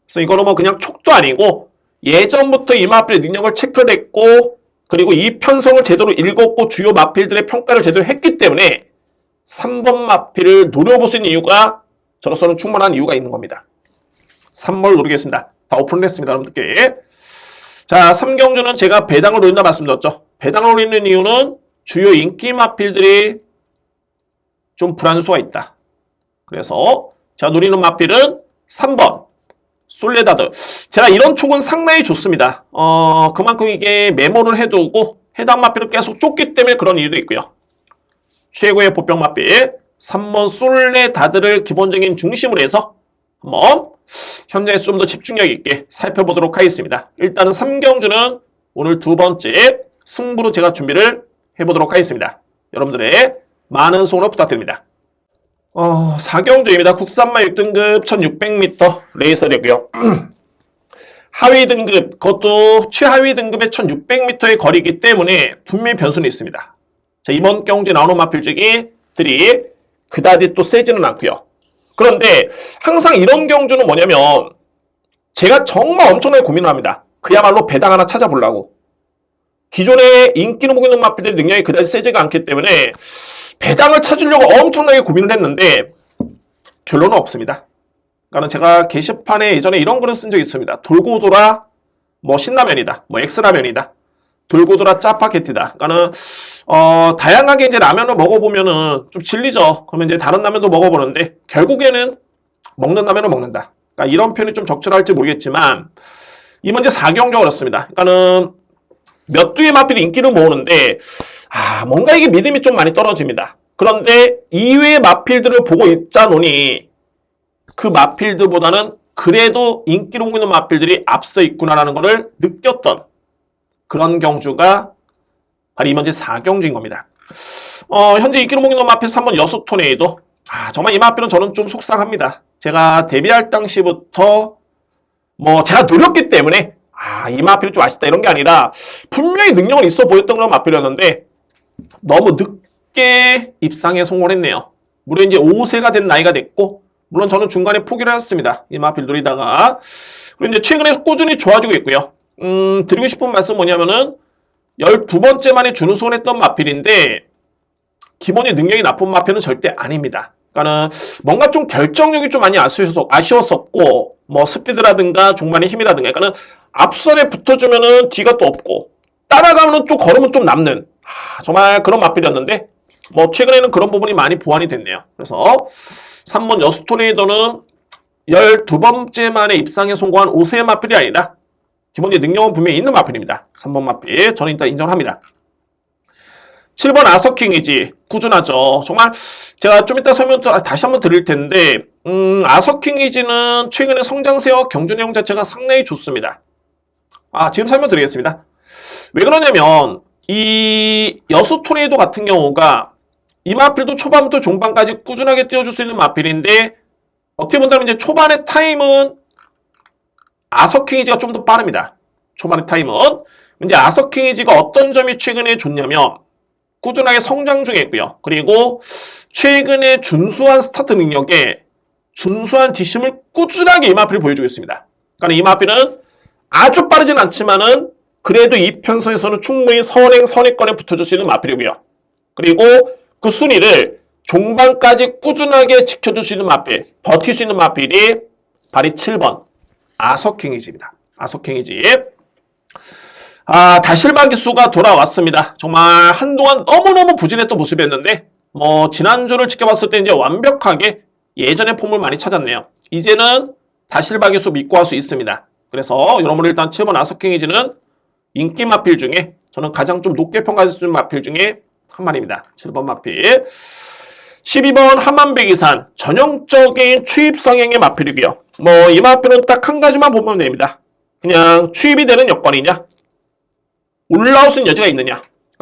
A: 그래서 이거는 뭐 그냥 촉도 아니고 예전부터 이 마필의 능력을 체크를 했고 그리고 이 편성을 제대로 읽었고 주요 마필들의 평가를 제대로 했기 때문에 3번 마필을 노려볼 수 있는 이유가 저로서는 충분한 이유가 있는 겁니다. 3번을 노리겠습니다. 다 오픈을 했습니다. 여러분들께. 자, 3경주는 제가 배당을 노린다 말씀드렸죠. 배당을 노리는 이유는 주요 인기 마필들이 좀 불안수가 있다. 그래서 제가 노리는 마필은 3번 솔레다드. 제가 이런 촉은 상당히 좋습니다. 그만큼 이게 메모를 해두고 해당 마필을 계속 쫓기 때문에 그런 이유도 있고요. 최고의 보병 마필 3번 솔레다드를 기본적인 중심으로 해서 한번 현재 좀 더 집중력 있게 살펴보도록 하겠습니다. 일단은 3경주는 오늘 두 번째 승부로 제가 준비를 해보도록 하겠습니다. 여러분들의 많은 소원을 부탁드립니다. 4경주입니다. 국산마 6등급 1600m 레이서력이요. 하위 등급, 그것도 최하위 등급의 1600m의 거리이기 때문에 분명히 변수는 있습니다. 자, 이번 경주에 나오는 마필들이 그다지 또 세지는 않고요. 그런데 항상 이런 경주는 뭐냐면 제가 정말 엄청나게 고민을 합니다. 그야말로 배당 하나 찾아보려고. 기존에 인기를 보고 있는 마필들의 능력이 그다지 세지가 않기 때문에 배당을 찾으려고 엄청나게 고민을 했는데 결론은 없습니다. 그러니까 제가 게시판에 예전에 이런 글을 쓴 적이 있습니다. 돌고 돌아 뭐 신라면이다, 뭐 엑스라면이다. 돌고 돌아 짜파게티다. 그러니까는 다양하게 이제 라면을 먹어보면은 좀 질리죠. 그러면 이제 다른 라면도 먹어보는데 결국에는 먹는 라면을 먹는다. 그러니까 이런 표현이 좀 적절할지 모르겠지만 이 문제 4경주가 그렇습니다. 그러니까는 몇 두의 마필이 인기를 모으는데 뭔가 이게 믿음이 좀 많이 떨어집니다. 그런데 이외의 마필들을 보고 있자 노니 그 마필들보다는 그래도 인기를 모으는 마필들이 앞서 있구나라는 것을 느꼈던 그런 경주가 바로 이 문제 4경주인 겁니다. 현재 인기를 모으는 마필 3번 여수토네이도. 정말 이 마필은 저는 좀 속상합니다. 제가 데뷔할 당시부터 제가 노렸기 때문에 이 마필이 좀 아쉽다 이런 게 아니라 분명히 능력은 있어 보였던 그런 마필이었는데 너무 늦게 입상에 성공을 했네요. 물론 이제 5세가 된 나이가 됐고 물론 저는 중간에 포기를 했습니다. 이 마필 노리다가. 그리고 이제 최근에 꾸준히 좋아지고 있고요. 드리고 싶은 말씀 뭐냐면은 12번째 만에 준우승을 했던 마필인데 기본이 능력이 나쁜 마필은 절대 아닙니다. 그러니까는 뭔가 좀 결정력이 좀 많이 아쉬웠었고 스피드라든가 종반의 힘이라든가 그러니까는 앞선에 붙어주면은 뒤가 또 없고 따라가면은 또 걸으면 좀 남는 정말 그런 마필이었는데 최근에는 그런 부분이 많이 보완이 됐네요. 그래서 3번 여수토네이도는 12번째 만에 입상에 성공한 5세의 마필이 아니라 기본적인 능력은 분명히 있는 마필입니다. 3번 마필 저는 일단 인정합니다. 7번 아서킹이지 꾸준하죠. 정말 제가 좀 이따 설명 다시 한번 드릴 텐데 아서킹이지는 최근에 성장세와 경주 내용 자체가 상당히 좋습니다. 지금 설명드리겠습니다. 왜 그러냐면 이 여수토네이도 같은 경우가 이 마필도 초반부터 중반까지 꾸준하게 띄워줄 수 있는 마필인데 어떻게 본다면 이제 초반의 타임은 아서킹이지가 좀 더 빠릅니다. 초반의 타임은 이제 아서킹이지가 어떤 점이 최근에 좋냐면 꾸준하게 성장 중에 있고요. 그리고 최근에 준수한 스타트 능력에 준수한 뒷심을 꾸준하게 이 마필이 보여주고 있습니다. 그러니까 이 마필은 아주 빠르진 않지만은 그래도 이 편성에서는 충분히 선행선의권에 붙어줄 수 있는 마필이고요. 그리고 그 순위를 종반까지 꾸준하게 지켜줄 수 있는 마필, 버틸 수 있는 마필이 바로 7번 아서킹이지입니다. 아서킹이지. 다실바 기수가 돌아왔습니다. 정말 한동안 너무너무 부진했던 모습이었는데 지난주를 지켜봤을 때 이제 완벽하게 예전의 폼을 많이 찾았네요. 이제는 다실바 기수 믿고 할 수 있습니다. 그래서 여러분 일단 7번 아서킹이지는 인기 마필 중에 저는 가장 좀 높게 평가할 수 있는 마필 중에 한 마리입니다. 7번 마필. 12번 한만백이산 전형적인 추입 성향의 마필이고요. 이 마필은 딱 한 가지만 보면 됩니다. 그냥 추입이 되는 여건이냐 올라올 수 있는 여지가 있느냐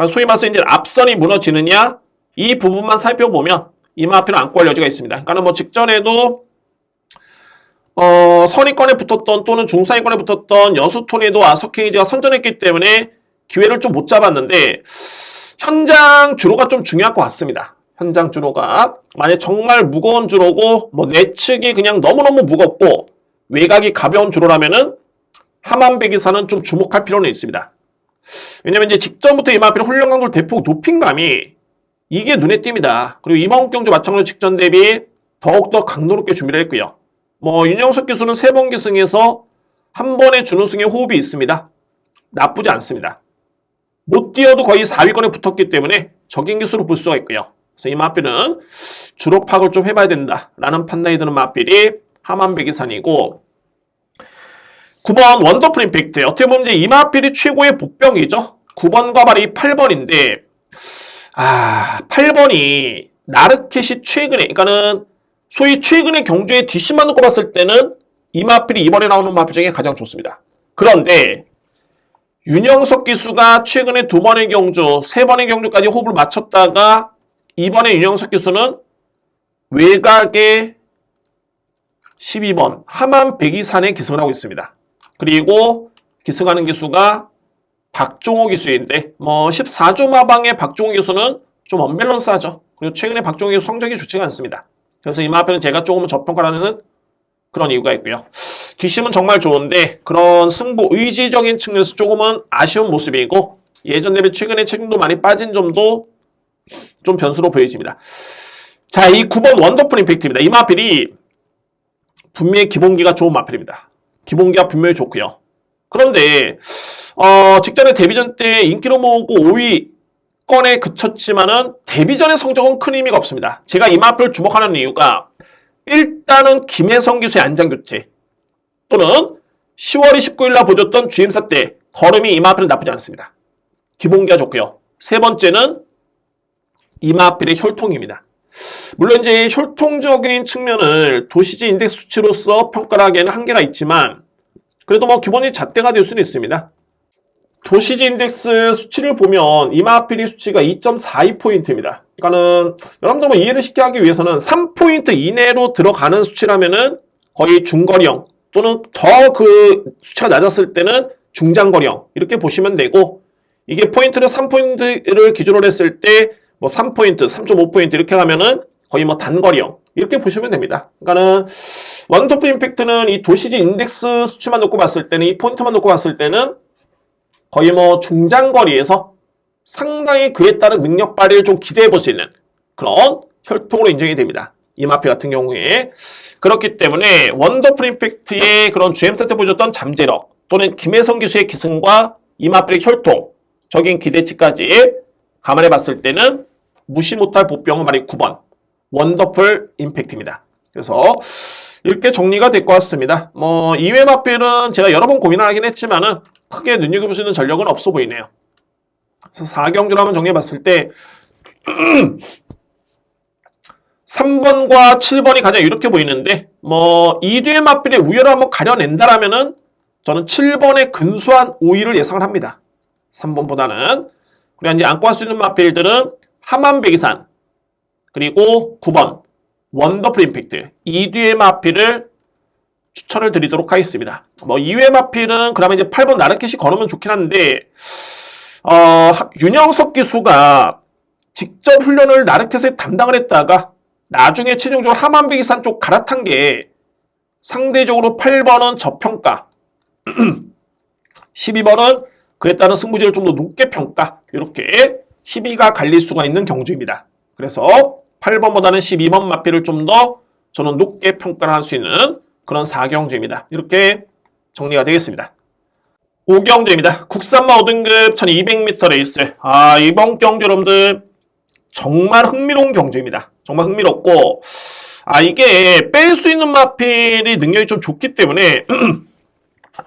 A: 소위 말해서 이제 앞선이 무너지느냐 이 부분만 살펴보면 이 마필은 안고 할 여지가 있습니다. 그러니까 직전에도 선위권에 붙었던 또는 중상위권에 붙었던 여수토네이도 아서킹이지가 선전했기 때문에 기회를 좀 못 잡았는데 현장 주로가 좀 중요할 것 같습니다. 현장 주로가 만약 정말 무거운 주로고 내측이 그냥 너무너무 무겁고 외곽이 가벼운 주로라면은 하만백이사는 좀 주목할 필요는 있습니다. 왜냐면 이제 직전부터 이 마필의 훈련 강도를 대폭 높인 감이 이게 눈에 띕니다. 그리고 이번 경주 마찬가지로 직전 대비 더욱더 강도 높게 준비를 했고요. 윤영석 기수는 3번 기승에서 한 번의 준우승의 호흡이 있습니다. 나쁘지 않습니다. 못 뛰어도 거의 4위권에 붙었기 때문에 적인 기수로 볼 수가 있고요. 그래서 이 마필은 주로 파악을 좀 해봐야 된다라는 판단이 드는 마필이 하만백이산이고 9번 원더풀 임팩트. 어떻게 보면 이제 이 마필이 최고의 복병이죠. 9번과 바로 8번인데 8번이 나르켓이 최근에 그러니까는 소위 최근에 경주의 뒷심만 놓고 봤을 때는 이 마필이 이번에 나오는 마필 중에 가장 좋습니다. 그런데 윤영석 기수가 최근에 2번의 경주, 3번의 경주까지 호흡을 맞췄다가 이번에 윤영석 기수는 외곽의 12번 하만백이산에 기승을 하고 있습니다. 그리고 기승하는 기수가 박종호 기수인데 14조 마방의 박종호 기수는 좀 언밸런스하죠. 그리고 최근에 박종호 기수 성적이 좋지가 않습니다. 그래서 이 마필은 제가 조금 저평가하는 그런 이유가 있고요. 뒷심은 정말 좋은데 그런 승부 의지적인 측면에서 조금은 아쉬운 모습이고 예전 대비 최근에 책임도 많이 빠진 점도 좀 변수로 보여집니다. 자, 이 9번 원더풀 임팩트입니다. 이 마필이 분명히 기본기가 좋은 마필입니다. 기본기가 분명히 좋고요. 그런데 직전에 데뷔전 때 인기로 모으고 5위권에 그쳤지만은 데뷔전의 성적은 큰 의미가 없습니다. 제가 이마표를 주목하는 이유가 일단은 김혜성 기수의 안장교체 또는 10월 29일 날 보여줬던 GM사 때 걸음이 이마표는 나쁘지 않습니다. 기본기가 좋고요. 세 번째는 이마필의 혈통입니다. 물론 이제 혈통적인 측면을 도시지 인덱스 수치로서 평가를 하기에는 한계가 있지만 그래도 뭐 기본이 잣대가 될 수는 있습니다. 도시지 인덱스 수치를 보면 이마필의 수치가 2.42포인트입니다. 그러니까는 여러분들 뭐 이해를 쉽게 하기 위해서는 3포인트 이내로 들어가는 수치라면은 거의 중거리형 또는 더 그 수치가 낮았을 때는 중장거리형 이렇게 보시면 되고 이게 포인트를 3포인트를 기준으로 했을 때 뭐 3포인트, 3.5포인트 이렇게 가면은 거의 뭐 단거리형 이렇게 보시면 됩니다. 그러니까는 원토프 임팩트는 이 도시지 인덱스 수치만 놓고 봤을 때는 이 포인트만 놓고 봤을 때는 거의 뭐 중장거리에서 상당히 그에 따른 능력 발휘를 좀 기대해 볼 수 있는 그런 혈통으로 인정이 됩니다. 이마피 같은 경우에 그렇기 때문에 원더풀 임팩트의 그런 GM사 때 보여줬던 잠재력 또는 김혜성 기수의 기승과 이마피의 혈통적인 기대치까지 감안해 봤을 때는 무시 못할 보병은 말이 9번 원더풀 임팩트입니다. 그래서 이렇게 정리가 될 것 같습니다. 뭐 이외 마필은 제가 여러 번 고민을 하긴 했지만은 크게 눈여겨볼 수 있는 전력은 없어 보이네요. 그래서 4경주를 한번 정리해 봤을 때 3번과 7번이 가장 이렇게 보이는데 뭐 이 뒤에 마필의 우열을 한번 가려낸다라면은 저는 7번의 근소한 우위를 예상을 합니다. 3번보다는. 그리고 이제 안고 할 수 있는 마필들은 하만백이산 그리고 9번 원더풀 임팩트 이 뒤의 마필을 추천을 드리도록 하겠습니다. 뭐 이외 마필은 그다음에 이제 8번 나르켓이 걸으면 좋긴 한데 윤영석 기수가 직접 훈련을 나르켓에 담당을 했다가 나중에 최종적으로 하만백이산 쪽 갈아탄 게 상대적으로 8번은 저평가 12번은 그에 따른 승부지를 좀 더 높게 평가 이렇게 희비가 갈릴 수가 있는 경주입니다. 그래서 8번보다는 12번 마필을 좀 더 저는 높게 평가를 할 수 있는 그런 4경주입니다. 이렇게 정리가 되겠습니다. 5경주입니다. 국산마 5등급 1200m 레이스. 이번 경주 여러분들 정말 흥미로운 경주입니다. 정말 흥미롭고 이게 뺄 수 있는 마필이 능력이 좀 좋기 때문에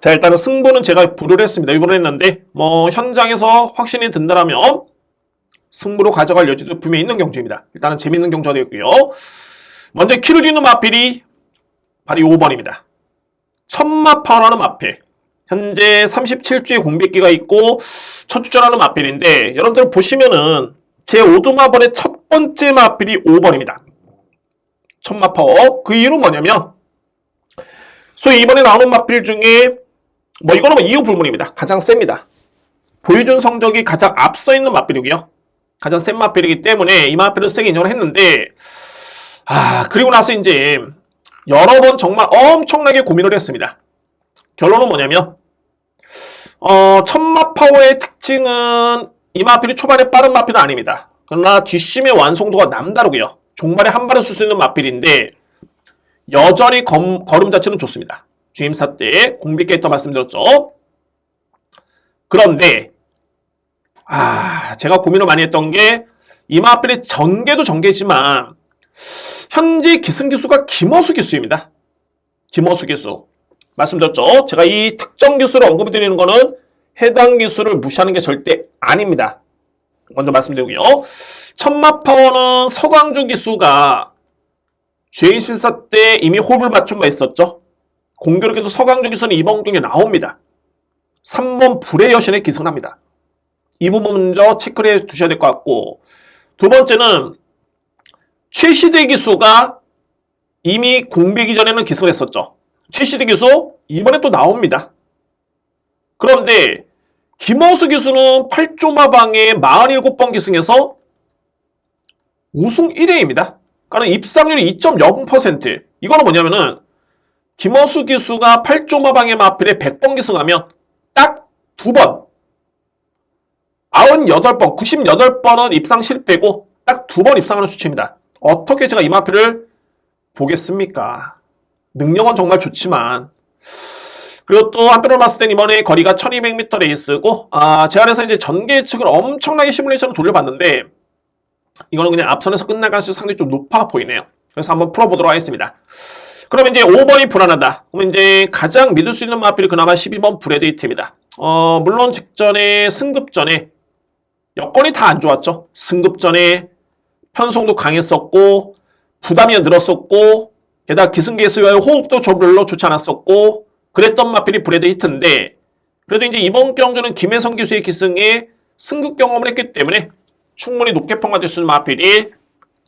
A: 자 일단은 승부는 제가 부를 했습니다. 이번에 했는데 뭐 현장에서 확신이 든다라면 승부로 가져갈 여지도 분명히 있는 경주입니다. 일단은 재밌는 경주가 되었고요. 먼저 키를 쥐는 마필이 바로 5번입니다. 천마파라는 마필. 현재 37주의 공백기가 있고 첫 주전하는 마필인데 여러분들 보시면은 제 오두마번의 첫 번째 마필이 5번입니다. 천마파워. 그 이유는 뭐냐면 소위 이번에 나오는 마필 중에 뭐 이거는 뭐 이유 불문입니다. 가장 셉니다. 보여준 성적이 가장 앞서 있는 마필이고요. 가장 센 마필이기 때문에 이 마필을 세게 인정을 했는데 그리고 나서 이제 여러 번 정말 엄청나게 고민을 했습니다. 결론은 뭐냐면 천마파워의 특징은 이 마필이 초반에 빠른 마필은 아닙니다. 그러나 뒷심의 완성도가 남다르고요. 종말에 한 발을 쓸 수 있는 마필인데 여전히 걸음 자체는 좋습니다. GM사 때 공백기 했던 말씀드렸죠. 그런데 제가 고민을 많이 했던 게 이 마필의 전개도 전개지만 현재 기승기수가 김어수 기수입니다. 김어수 기수. 말씀드렸죠. 제가 이 특정 기수를 언급해 드리는 거는 해당 기수를 무시하는 게 절대 아닙니다. 먼저 말씀드리고요. 천마파워는 서광주 기수가 제1실사 때 이미 호흡을 맞춘 바 있었죠. 공교롭게도 서광주 기수는 이번 경기에 나옵니다. 3번 불의 여신에 기승합니다. 이 부분 먼저 체크를 해 두셔야 될 것 같고 두 번째는 최시대 기수가 이미 공백이 전에는 기승을 했었죠. 최시대 기수 이번에 또 나옵니다. 그런데 김어수 기수는 8조마방에 47번 기승해서 우승 1회입니다. 그러니까 입상률이 2.0%. 이거는 뭐냐면은 김어수 기수가 8조마방의 마필에 100번 기승하면 딱 2번 98번, 98번은 입상 실패고 딱 2번 입상하는 수치입니다. 어떻게 제가 이 마필을 보겠습니까? 능력은 정말 좋지만 그리고 또 한편으로 봤을 땐 이번에 거리가 1200m 레이스고, 제안에서 이제 전개 측을 엄청나게 시뮬레이션을 돌려봤는데, 이거는 그냥 앞선에서 끝날 가능성이 상당히 좀 높아 보이네요. 그래서 한번 풀어보도록 하겠습니다. 그러면 이제 5번이 불안하다. 그러면 이제 가장 믿을 수 있는 마필이 그나마 12번 브래드히트입니다. 물론 직전에 승급전에 여건이 다 안 좋았죠. 승급전에 편성도 강했었고, 부담이 늘었었고, 게다가 기승기수와의 호흡도 별로 좋지 않았었고, 그랬던 마필이 브래드히트인데, 그래도 이제 이번 경주는 김혜성 기수의 기승에 승급 경험을 했기 때문에 충분히 높게 평가될 수 있는 마필이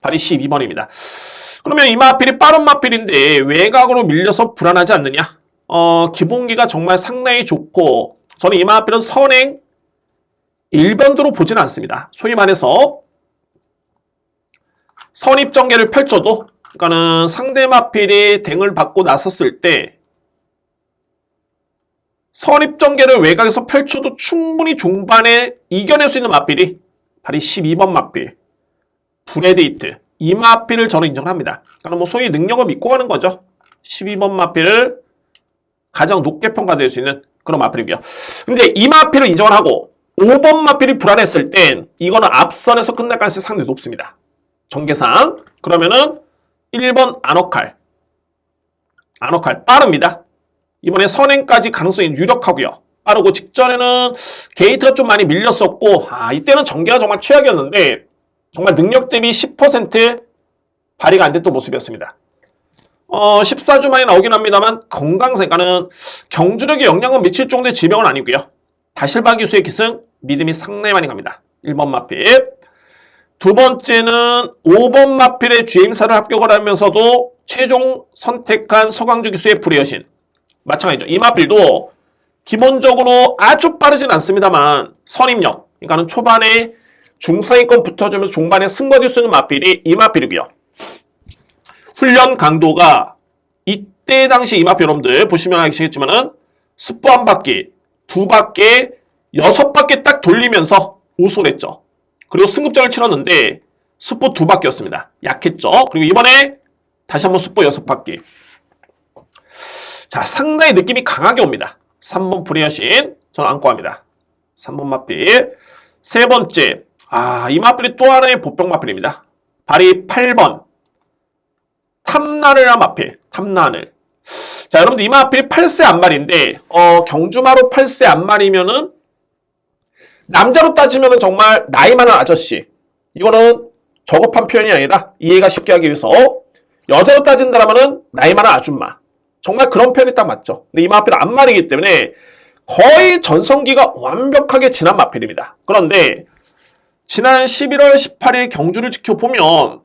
A: 발이 12번입니다. 그러면 이 마필이 빠른 마필인데 외곽으로 밀려서 불안하지 않느냐? 기본기가 정말 상당히 좋고 저는 이 마필은 선행 일변도로 보지는 않습니다. 소위 말해서 선입전개를 펼쳐도 그러니까는 상대 마필이 댕을 받고 나섰을 때 선입전개를 외곽에서 펼쳐도 충분히 종반에 이겨낼 수 있는 마필이 발이 12번 마필 브래드히트 이 마필을 저는 인정을 합니다. 그러니까 뭐 소위 능력을 믿고 가는 거죠. 12번 마필을 가장 높게 평가될 수 있는 그런 마필이고요. 근데 이 마필을 인정을 하고 5번 마필이 불안했을 땐 이거는 앞선에서 끝날 가능성이 상당히 높습니다. 전개상. 그러면은 1번 아너칼 빠릅니다. 이번에 선행까지 가능성이 유력하고요. 빠르고 직전에는 게이트가 좀 많이 밀렸었고 이때는 전개가 정말 최악이었는데 정말 능력 대비 10% 발휘가 안 됐던 모습이었습니다. 14주 만에 나오긴 합니다만 건강세가는 경주력에 영향을 미칠 정도의 질병은 아니고요. 다실반 기수의 기승 믿음이 상당히 많이 갑니다. 1번 마필. 두 번째는 5번 마필의 GM사를 합격을 하면서도 최종 선택한 서광주 기수의 불의 여신. 마찬가지죠. 이 마필도 기본적으로 아주 빠르진 않습니다만 선입력. 그러니까는 초반에 중상위권 붙어주면서 종반에 승거될 수 있는 마필이 이 마필이고요. 훈련 강도가 이때 당시 이 마필 여러분들 보시면 아시겠지만은 스포 한 바퀴, 두 바퀴, 6바퀴 딱 돌리면서 우승을 했죠. 그리고 승급전을 치렀는데 스포 2바퀴였습니다. 약했죠. 그리고 이번에 다시 한번 스포 6바퀴. 자, 상당히 느낌이 강하게 옵니다. 3번 브레여신 저는 안고 합니다. 3번 마필. 세 번째, 이 마필이 또 하나의 보병 마필입니다. 발이 8번 탐나르란 마필. 탐나르. 자, 여러분들 이 마필이 8세 안말인데 경주마로 8세 안말이면은 남자로 따지면은 정말 나이 많은 아저씨. 이거는 저급한 표현이 아니라 이해가 쉽게 하기 위해서 여자로 따진다면은 나이 많은 아줌마. 정말 그런 표현이 딱 맞죠. 근데 이 마필은 안말이기 때문에 거의 전성기가 완벽하게 지난 마필입니다. 그런데 지난 11월 18일 경주를 지켜보면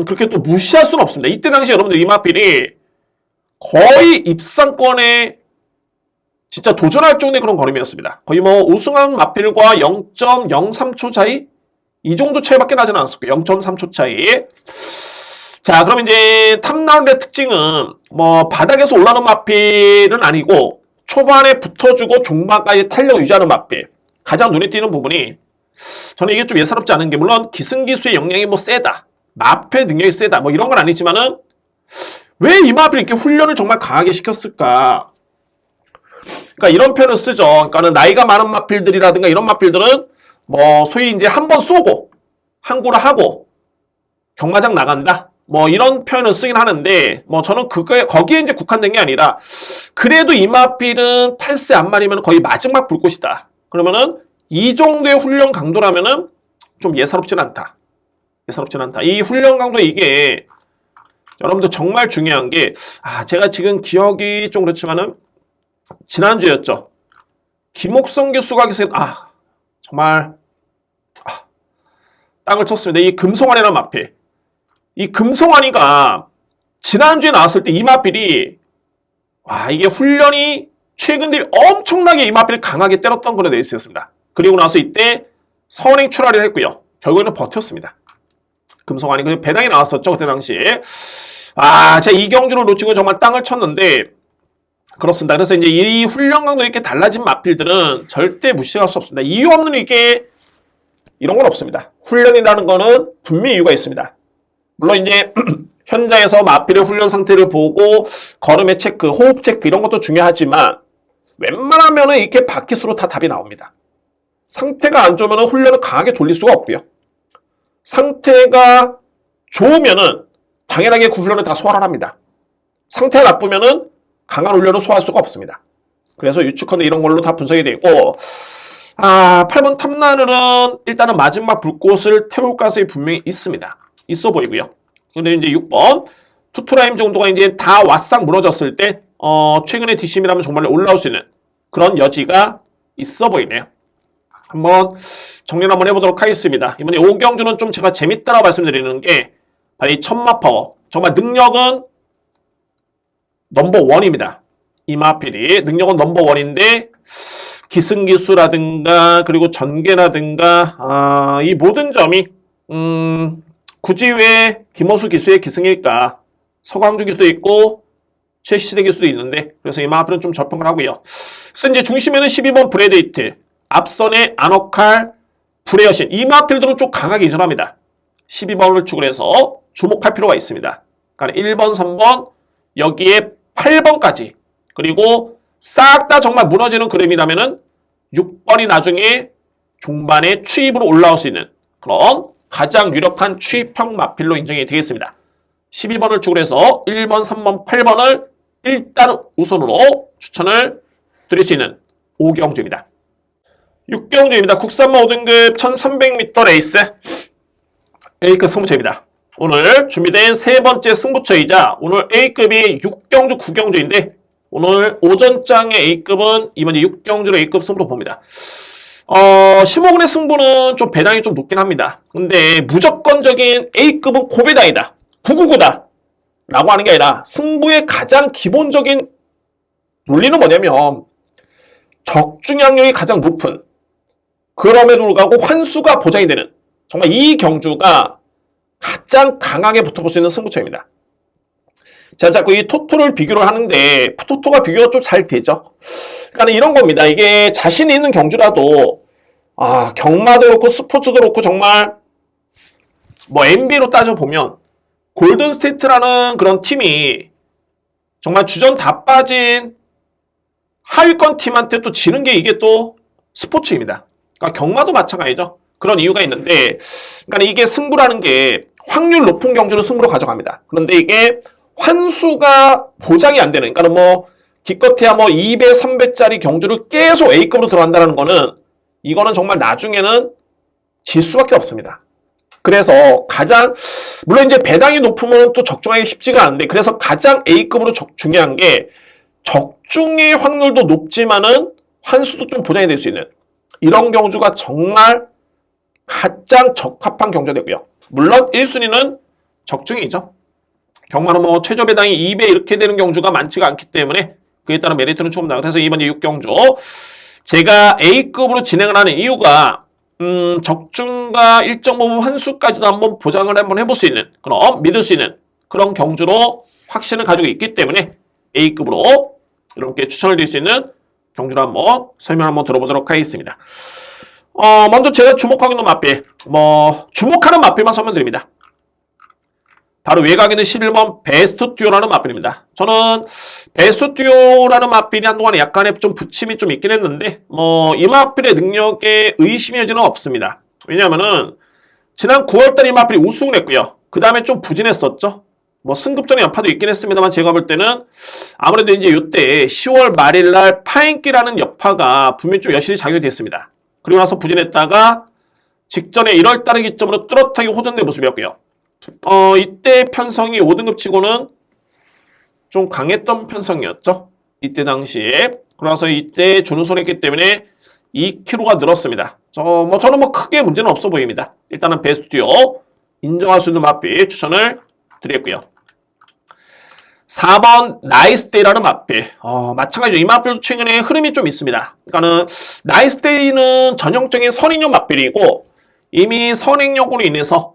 A: 그렇게 또 무시할 수는 없습니다. 이때 당시 여러분들 이 마필이 거의 입상권에 진짜 도전할 정도의 그런 걸음이었습니다. 거의 뭐 우승한 마필과 0.03초 차이? 이 정도 차이밖에 나지는 않았을거예요. 0.3초 차이. 자, 그럼 이제 탐나운의 특징은 뭐 바닥에서 올라오는 마필은 아니고 초반에 붙어주고 종반까지 탄력 유지하는 마필. 가장 눈에 띄는 부분이 저는 이게 좀 예사롭지 않은 게 물론 기승기수의 역량이 뭐 세다. 마필 능력이 세다. 뭐 이런 건 아니지만은 왜 이 마필을 이렇게 훈련을 정말 강하게 시켰을까? 그러니까 이런 표현을 쓰죠. 그러니까는 나이가 많은 마필들이라든가 이런 마필들은 뭐 소위 이제 한 번 쏘고 항구를 하고 경마장 나간다. 뭐 이런 표현을 쓰긴 하는데 뭐 저는 거기에 이제 국한된 게 아니라 그래도 이 마필은 8세 안말이면 거의 마지막 불꽃이다. 그러면은 이 정도의 훈련 강도라면은 좀 예사롭진 않다. 예사롭진 않다. 이 훈련 강도 이게 여러분들 정말 중요한 게 제가 지금 기억이 좀 그렇지만은 지난주였죠. 김옥성 교수가 계속 정말 땅을 쳤습니다. 이 금송환이라는 마필. 이 금송환이가 지난주에 나왔을 때 이 마필이 이게 훈련이 최근 들이 엄청나게 이 마필을 강하게 때렸던 그런 레이스였습니다. 그리고 나서 이때 선행 출하를 했고요. 결국에는 버텼습니다. 금송환이. 그리고 배당이 나왔었죠. 그때 당시에. 제가 이 경주를 놓치고 정말 땅을 쳤는데 그렇습니다. 그래서 이제 이 훈련 강도 이렇게 달라진 마필들은 절대 무시할 수 없습니다. 이유 없는 이게 이런 건 없습니다. 훈련이라는 거는 분명히 이유가 있습니다. 물론 이제 현장에서 마필의 훈련 상태를 보고 걸음의 체크, 호흡 체크 이런 것도 중요하지만 웬만하면은 이렇게 바퀴수로 다 답이 나옵니다. 상태가 안 좋으면 훈련을 강하게 돌릴 수가 없고요. 상태가 좋으면은 당연하게 그 훈련을 다 소화를 합니다. 상태가 나쁘면은 강한 훈련을 소화할 수가 없습니다. 그래서 유축헌 이런 걸로 다 분석이 되고 8번 탐나늘은 일단은 마지막 불꽃을 태울 가능성이 분명히 있습니다. 있어 보이고요. 근데 이제 6번 투투라임 정도가 이제 다 와싹 무너졌을 때 최근에 뒷심이라면 정말 올라올 수 있는 그런 여지가 있어 보이네요. 한번 정리를 한번 해보도록 하겠습니다. 이번에 오경주는 좀 제가 재밌다라고 말씀드리는 게 바로 이 천마파워. 정말 능력은 넘버원입니다. 이마필이 능력은 넘버원인데 기승기수라든가 그리고 전개라든가 이 모든 점이 굳이 왜 김호수 기수의 기승일까? 서광주 기수도 있고 최시대 기수도 있는데 그래서 이마필은 좀 절평을 하고요. 그래서 이제 중심에는 12번 브레데이트, 앞선의 아너칼, 불의 여신 이마필들은 좀 강하게 이전합니다. 12번을 축을 해서 주목할 필요가 있습니다. 그러니까 1번, 3번 여기에 8번까지 그리고 싹 다 정말 무너지는 그림이라면은 6번이 나중에 종반에 추입으로 올라올 수 있는 그런 가장 유력한 추입형 마필로 인정이 되겠습니다. 12번을 축을 해서 1번, 3번, 8번을 일단 우선으로 추천을 드릴 수 있는 오경주입니다. 6경주입니다. 국산마 5등급 1300m 레이스 A급 승부처입니다. 오늘 준비된 세 번째 승부처이자 오늘 A급이 6경주, 9경주인데 오늘 오전장의 A급은 이번에 6경주로 A급 승부로 봅니다. 15분의 승부는 좀 배당이 좀 높긴 합니다. 근데 무조건적인 A급은 고배당이다. 999다. 라고 하는 게 아니라 승부의 가장 기본적인 논리는 뭐냐면 적중량력이 가장 높은 그럼에도 불구하고 환수가 보장이 되는 정말 이 경주가 가장 강하게 붙어볼 수 있는 승부처입니다. 제가 자꾸 이 토토를 비교를 하는데 토토가 비교가 좀 잘 되죠. 그러니까 이런 겁니다. 이게 자신이 있는 경주라도 경마도 그렇고 스포츠도 그렇고 정말 뭐 NBA로 따져보면 골든스테이트라는 그런 팀이 정말 주전 다 빠진 하위권 팀한테 또 지는 게 이게 또 스포츠입니다. 그러니까 경마도 마찬가지죠. 그런 이유가 있는데 그러니까 이게 승부라는 게 확률 높은 경주를 승부로 가져갑니다. 그런데 이게 환수가 보장이 안 되는 그러니까 뭐 기껏해야 뭐 2배, 3배짜리 경주를 계속 A급으로 들어간다는 거는 이거는 정말 나중에는 질 수밖에 없습니다. 그래서 가장 물론 이제 배당이 높으면 또 적중하기 쉽지가 않은데 그래서 가장 A급으로 중요한 게 적중의 확률도 높지만은 환수도 좀 보장이 될 수 있는 이런 경주가 정말 가장 적합한 경주가 되고요. 물론 1순위는 적중이죠. 경마는 뭐 최저 배당이 2배 이렇게 되는 경주가 많지가 않기 때문에 그에 따른 메리트는 조금 나아요. 그래서 이번 6경주 제가 A급으로 진행을 하는 이유가 적중과 일정 부분 환수까지도 한번 보장을 한번 해볼 수 있는 그럼 믿을 수 있는 그런 경주로 확신을 가지고 있기 때문에 A급으로 이렇게 추천을 드릴 수 있는 경주를 한번 설명 한번 들어보도록 하겠습니다. 먼저 제가 주목하고 있는 마필 주목하는 마필만 설명드립니다. 바로 외곽에 있는 11번 베스트 듀오라는 마필입니다. 저는 베스트 듀오라는 마필이 한동안에 약간의 좀 부침이 좀 있긴 했는데 이 마필의 능력에 의심의 여지는 없습니다. 왜냐하면은 지난 9월달에 이 마필이 우승을 했고요. 그 다음에 좀 부진했었죠. 승급전의 여파도 있긴 했습니다만 제가 볼 때는 아무래도 이제 이때 10월 말일날 파인기라는 여파가 분명히 좀 여실히 작용이 됐습니다. 그리고 나서 부진했다가 직전에 1월달을 기점으로 뚜렷하게 호전된 모습이었고요. 이때 편성이 5등급 치고는 좀 강했던 편성이었죠. 이때 당시에. 그래서 이때 준우승을 했기 때문에 2kg가 늘었습니다. 저는 크게 문제는 없어 보입니다. 일단은 베스트 듀오 인정할 수 있는 마필 추천을 드렸고요. 4번 나이스데이라는 마필. 마찬가지죠. 이 마필도 최근에 흐름이 좀 있습니다. 그러니까는 나이스데이는 전형적인 선행용 마필이고 이미 선행용으로 인해서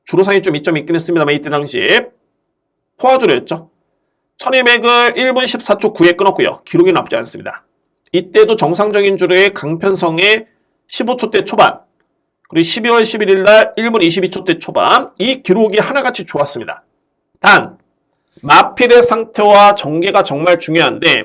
A: 주로상이 좀 이점이 있긴 했습니다만 이때 당시에 포화주로였죠. 1200을 1분 14초 9에 끊었고요. 기록이 나쁘지 않습니다. 이때도 정상적인 주로의 강편성의 15초대 초반 그리고 12월 11일 날 1분 22초대 초반 이 기록이 하나같이 좋았습니다. 단 마필의 상태와 전개가 정말 중요한데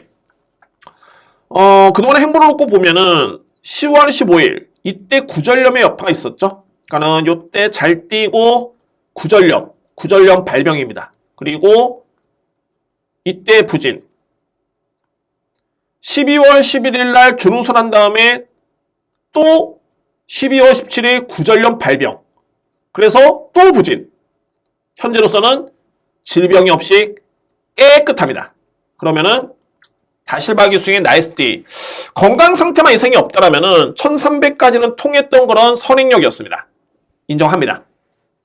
A: 그동안에 행보를 놓고 보면은 10월 15일 이때 구전염의 여파가 있었죠. 그러니까는 요때 잘 뛰고 구전염 발병입니다. 그리고 이때 부진 12월 11일 날 준우승한 다음에 또 12월 17일 구전염 발병. 그래서 또 부진. 현재로서는 질병이 없이 깨끗합니다. 그러면은 다실바기 스윙의 나이스티. 건강 상태만 이상이 없다라면은 1300까지는 통했던 그런 선행력이었습니다. 인정합니다.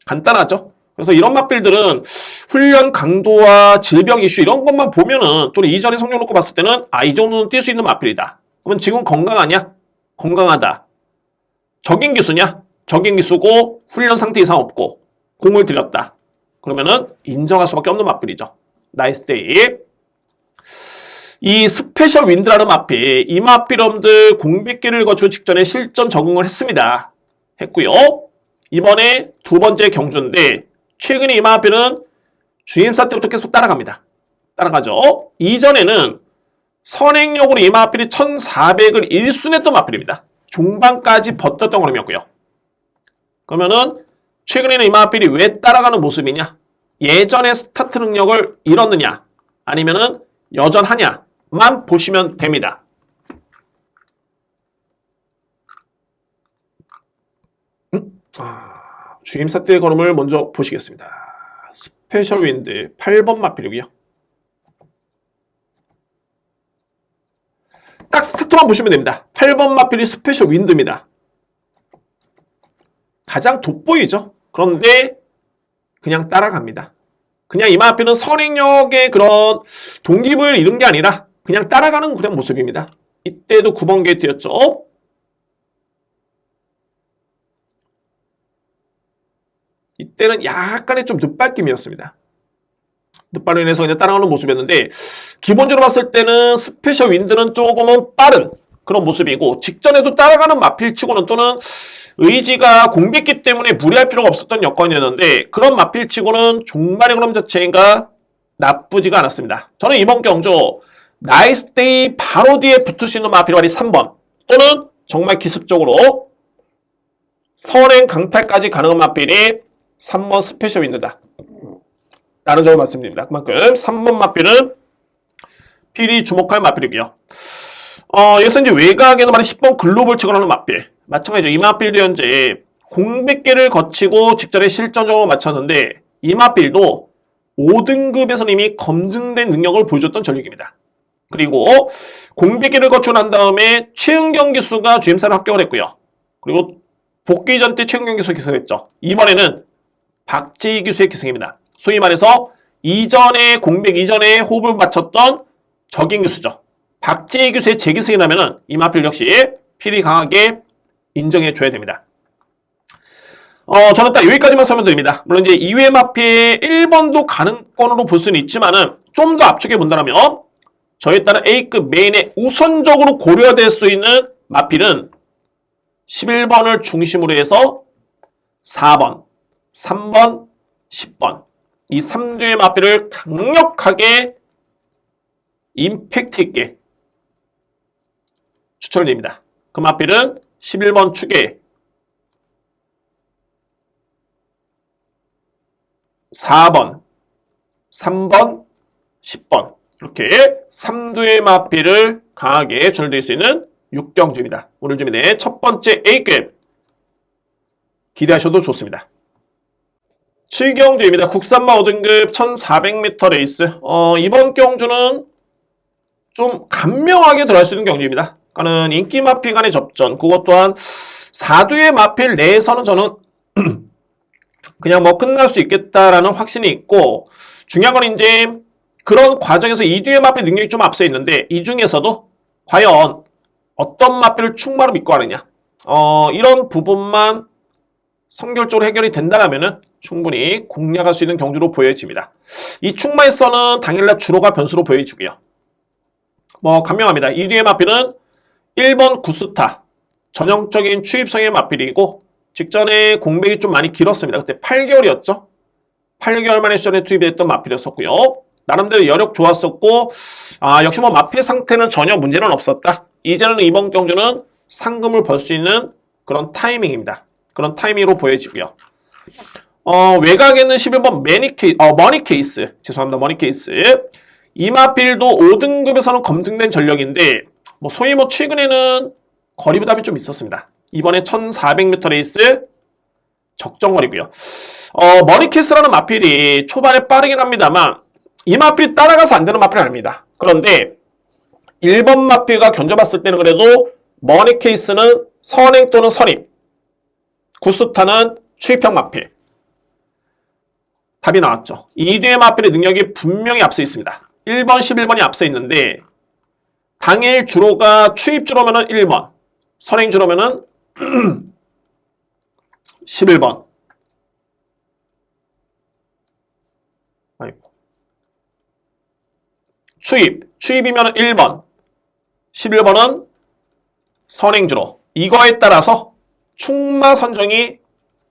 A: 간단하죠? 그래서 이런 맛빌들은 훈련 강도와 질병 이슈 이런 것만 보면은 또는 이전에 성적 놓고 봤을 때는 이 정도는 뛸 수 있는 맛빌이다. 그러면 지금 건강하냐? 건강하다. 적인 기수냐? 적인 기수고 훈련 상태 이상 없고 공을 들였다. 그러면은 인정할 수밖에 없는 맛빌이죠. 나이스데이. 이 스페셜 윈드라는 맛빌, 이 맛빌럼들 공백기를 거치고 직전에 실전 적응을 했습니다. 했고요. 이번에 두 번째 경주인데 최근에 이 맛빌은 주임사 때부터 계속 따라갑니다. 따라가죠. 이전에는 선행력으로 이 맛빌이 1400을 1순했던 맛빌입니다. 중반까지 버텼던 그림이었고요. 그러면은 최근에는 이 맛빌이 왜 따라가는 모습이냐? 예전의 스타트 능력을 잃었느냐? 아니면은 여전하냐만 보시면 됩니다. 주임사 때의 걸음을 먼저 보시겠습니다. 스페셜 윈드 8번 맛필이고요. 딱 스타트만 보시면 됩니다. 8번 맛필이 스페셜 윈드입니다. 가장 돋보이죠. 그런데 그냥 따라갑니다. 그냥 이 맛필은 선행력의 그런 동기부여를 잃은 게 아니라 그냥 따라가는 그런 모습입니다. 이때도 9번 게이트였죠. 이때는 약간의 좀 늦발김이었습니다. 늦발로 인해서 그냥 따라가는 모습이었는데 기본적으로 봤을 때는 스페셜 윈드는 조금은 빠른 그런 모습이고 직전에도 따라가는 마필치고는 또는 의지가 공백기 때문에 무리할 필요가 없었던 여건이었는데 그런 마필치고는 종말의 그럼 자체가 나쁘지가 않았습니다. 저는 이번 경주 나이스데이 바로 뒤에 붙을 수 있는 마필발이 3번 또는 정말 기습적으로 선행 강탈까지 가능한 마필이 3번 스페셜 윈드다 라는 점을 말씀드립니다. 그만큼 3번 마필은 필히 주목할 마필이고요. 여기서 이제 외곽에는 말이 10번 글로벌 측으로는 마필 마찬가지죠. 이 마필도 현재 공백기를 거치고 직전에 실전적으로 맞췄는데 이 마필도 5등급에서는 이미 검증된 능력을 보여줬던 전력입니다. 그리고 공백기를 거치고 난 다음에 최은경 기수가 주임사를 합격을 했고요. 그리고 복귀 전 때 최은경 기수 기승을 했죠. 이번에는 박재희 기수의 기승입니다. 소위 말해서 이전에 공백 이전에 호흡을 맞췄던 적인 기수죠. 박재희 기수의 재기승이 나면은 이 마필 역시 필히 강하게 인정해줘야 됩니다. 저는 딱 여기까지만 설명드립니다. 물론 이제 2회 마필 1번도 가능권으로 볼 수는 있지만은 좀 더 압축해 본다면 저에 따른 A급 메인에 우선적으로 고려될 수 있는 마필은 11번을 중심으로 해서 4번, 3번, 10번 이 3두의 마필을 강력하게 임팩트 있게 추천드립니다. 그 마필은 11번 축에 4번, 3번, 10번 이렇게 3두의 마필을 강하게 전달될 수 있는 6경주입니다. 오늘 준비된 첫 번째 A급 기대하셔도 좋습니다. 7경주입니다. 국산마 5등급 1400m 레이스. 이번 경주는 좀 간명하게 들어갈 수 있는 경주입니다. 그러니까는 인기 마필 간의 접전, 그것 또한 4두의 마필 내에서는 저는 그냥 뭐 끝날 수 있겠다라는 확신이 있고, 중요한 건 이제 그런 과정에서 2두의 마필 능력이 좀 앞서 있는데, 이 중에서도 과연 어떤 마필을 충마로 믿고 하느냐. 이런 부분만 성결적으로 해결이 된다면은 충분히 공략할 수 있는 경주로 보여집니다. 이 충마에서는 당일날 주로가 변수로 보여지고요. 뭐 간명합니다. 2두의 마필은 1번 구스타 전형적인 추입성의 마필이고 직전에 공백이 좀 많이 길었습니다. 그때 8개월이었죠. 8개월 만에 시전에 투입이 됐던 마필이었었고요. 나름대로 여력 좋았었고 역시 뭐 마필 상태는 전혀 문제는 없었다. 이제는 이번 경주는 상금을 벌 수 있는 그런 타이밍입니다. 그런 타이밍으로 보여지고요. 외곽에는 11번 머니 케이스. 죄송합니다. 머니 케이스. 이 마필도 5등급에서는 검증된 전력인데 소위 최근에는 거리 부담이 좀 있었습니다. 이번에 1400m 레이스 적정거리고요. 머니 케이스라는 마필이 초반에 빠르긴 합니다만 이 마필 따라가서 안 되는 마필은 아닙니다. 그런데 1번 마필과 견져봤을 때는 그래도 머니 케이스는 선행 또는 선입, 구스타는 추입형 마필. 답이 나왔죠. 이 뒤의 마필의 능력이 분명히 앞서 있습니다. 1번, 11번이 앞서 있는데 당일 주로가 추입 주로면은 1번, 선행 주로면은 11번. 추입이면 1번, 11번은 선행주로. 이거에 따라서 충마 선정이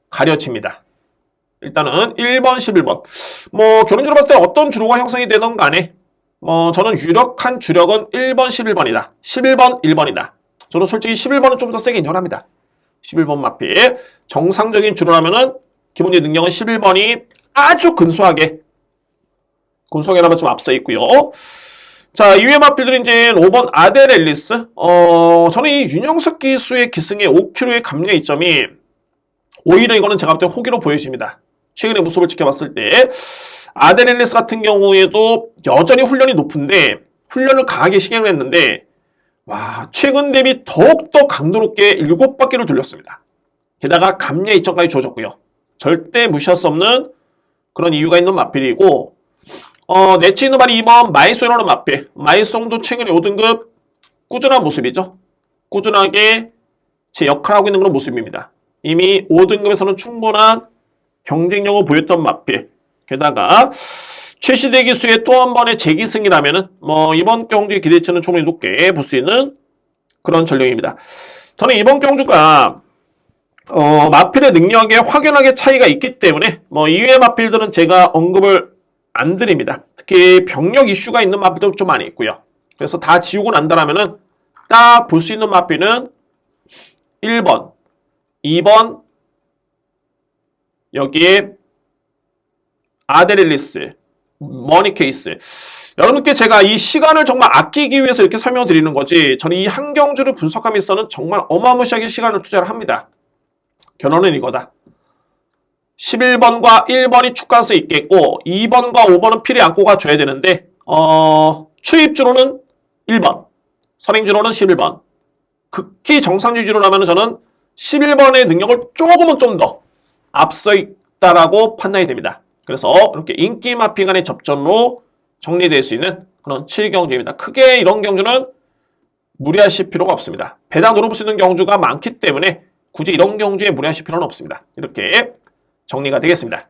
A: 가려집니다. 일단은 1번, 11번. 결론적으로 봤을 때 어떤 주로가 형성이 되던 간에 저는 유력한 주력은 1번, 11번이다. 11번, 1번이다. 저는 솔직히 11번은 좀 더 세게 인정합니다. 11번 마필. 정상적인 주로라면은 기본적인 능력은 11번이 아주 근소하게 나마 좀 앞서 있고요. 자, 이외의 마필들은 이제 5번 아델 앨리스. 저는 이 윤영석 기수의 기승의 5kg의 감량 이점이 오히려 이거는 제가 볼 때 호기로 보여집니다. 최근의 모습을 지켜봤을 때 아델 앨리스 같은 경우에도 여전히 훈련이 높은데 훈련을 강하게 시행을 했는데 최근 대비 더욱더 강도 높게 7바퀴를 돌렸습니다. 게다가 감량 이점까지 주어졌고요. 절대 무시할 수 없는 그런 이유가 있는 마필이고 네치는 말이 2번 마이송이라는 마필. 마이송도 최근에 5등급 꾸준한 모습이죠. 꾸준하게 제 역할을 하고 있는 그런 모습입니다. 이미 5등급에서는 충분한 경쟁력을 보였던 마필. 게다가 최시대 기수의 또 한 번의 재기승이라면은 이번 경주의 기대치는 충분히 높게 볼 수 있는 그런 전력입니다. 저는 이번 경주가 마필의 능력에 확연하게 차이가 있기 때문에 이외의 마필들은 제가 언급을 안 드립니다. 특히 병력 이슈가 있는 마필도 좀 많이 있고요. 그래서 다 지우고 난다라면은 딱 볼 수 있는 마필은 1번, 2번, 여기에 아델 앨리스, 머니 케이스. 여러분께 제가 이 시간을 정말 아끼기 위해서 이렇게 설명을 드리는 거지 저는 이 한 경주를 분석함에 있어서는 정말 어마무시하게 시간을 투자를 합니다. 결론은 이거다. 11번과 1번이 축가수 있겠고 2번과 5번은 필히 안고 가줘야 되는데 추입주로는 1번, 선행주로는 11번. 극히 정상주의로 하면 저는 11번의 능력을 조금은 좀 더 앞서 있다라고 판단이 됩니다. 그래서 이렇게 인기 마필 간의 접전으로 정리될 수 있는 그런 7경주입니다. 크게 이런 경주는 무리하실 필요가 없습니다. 배당 노려볼 수 있는 경주가 많기 때문에 굳이 이런 경주에 무리하실 필요는 없습니다. 이렇게 정리가 되겠습니다.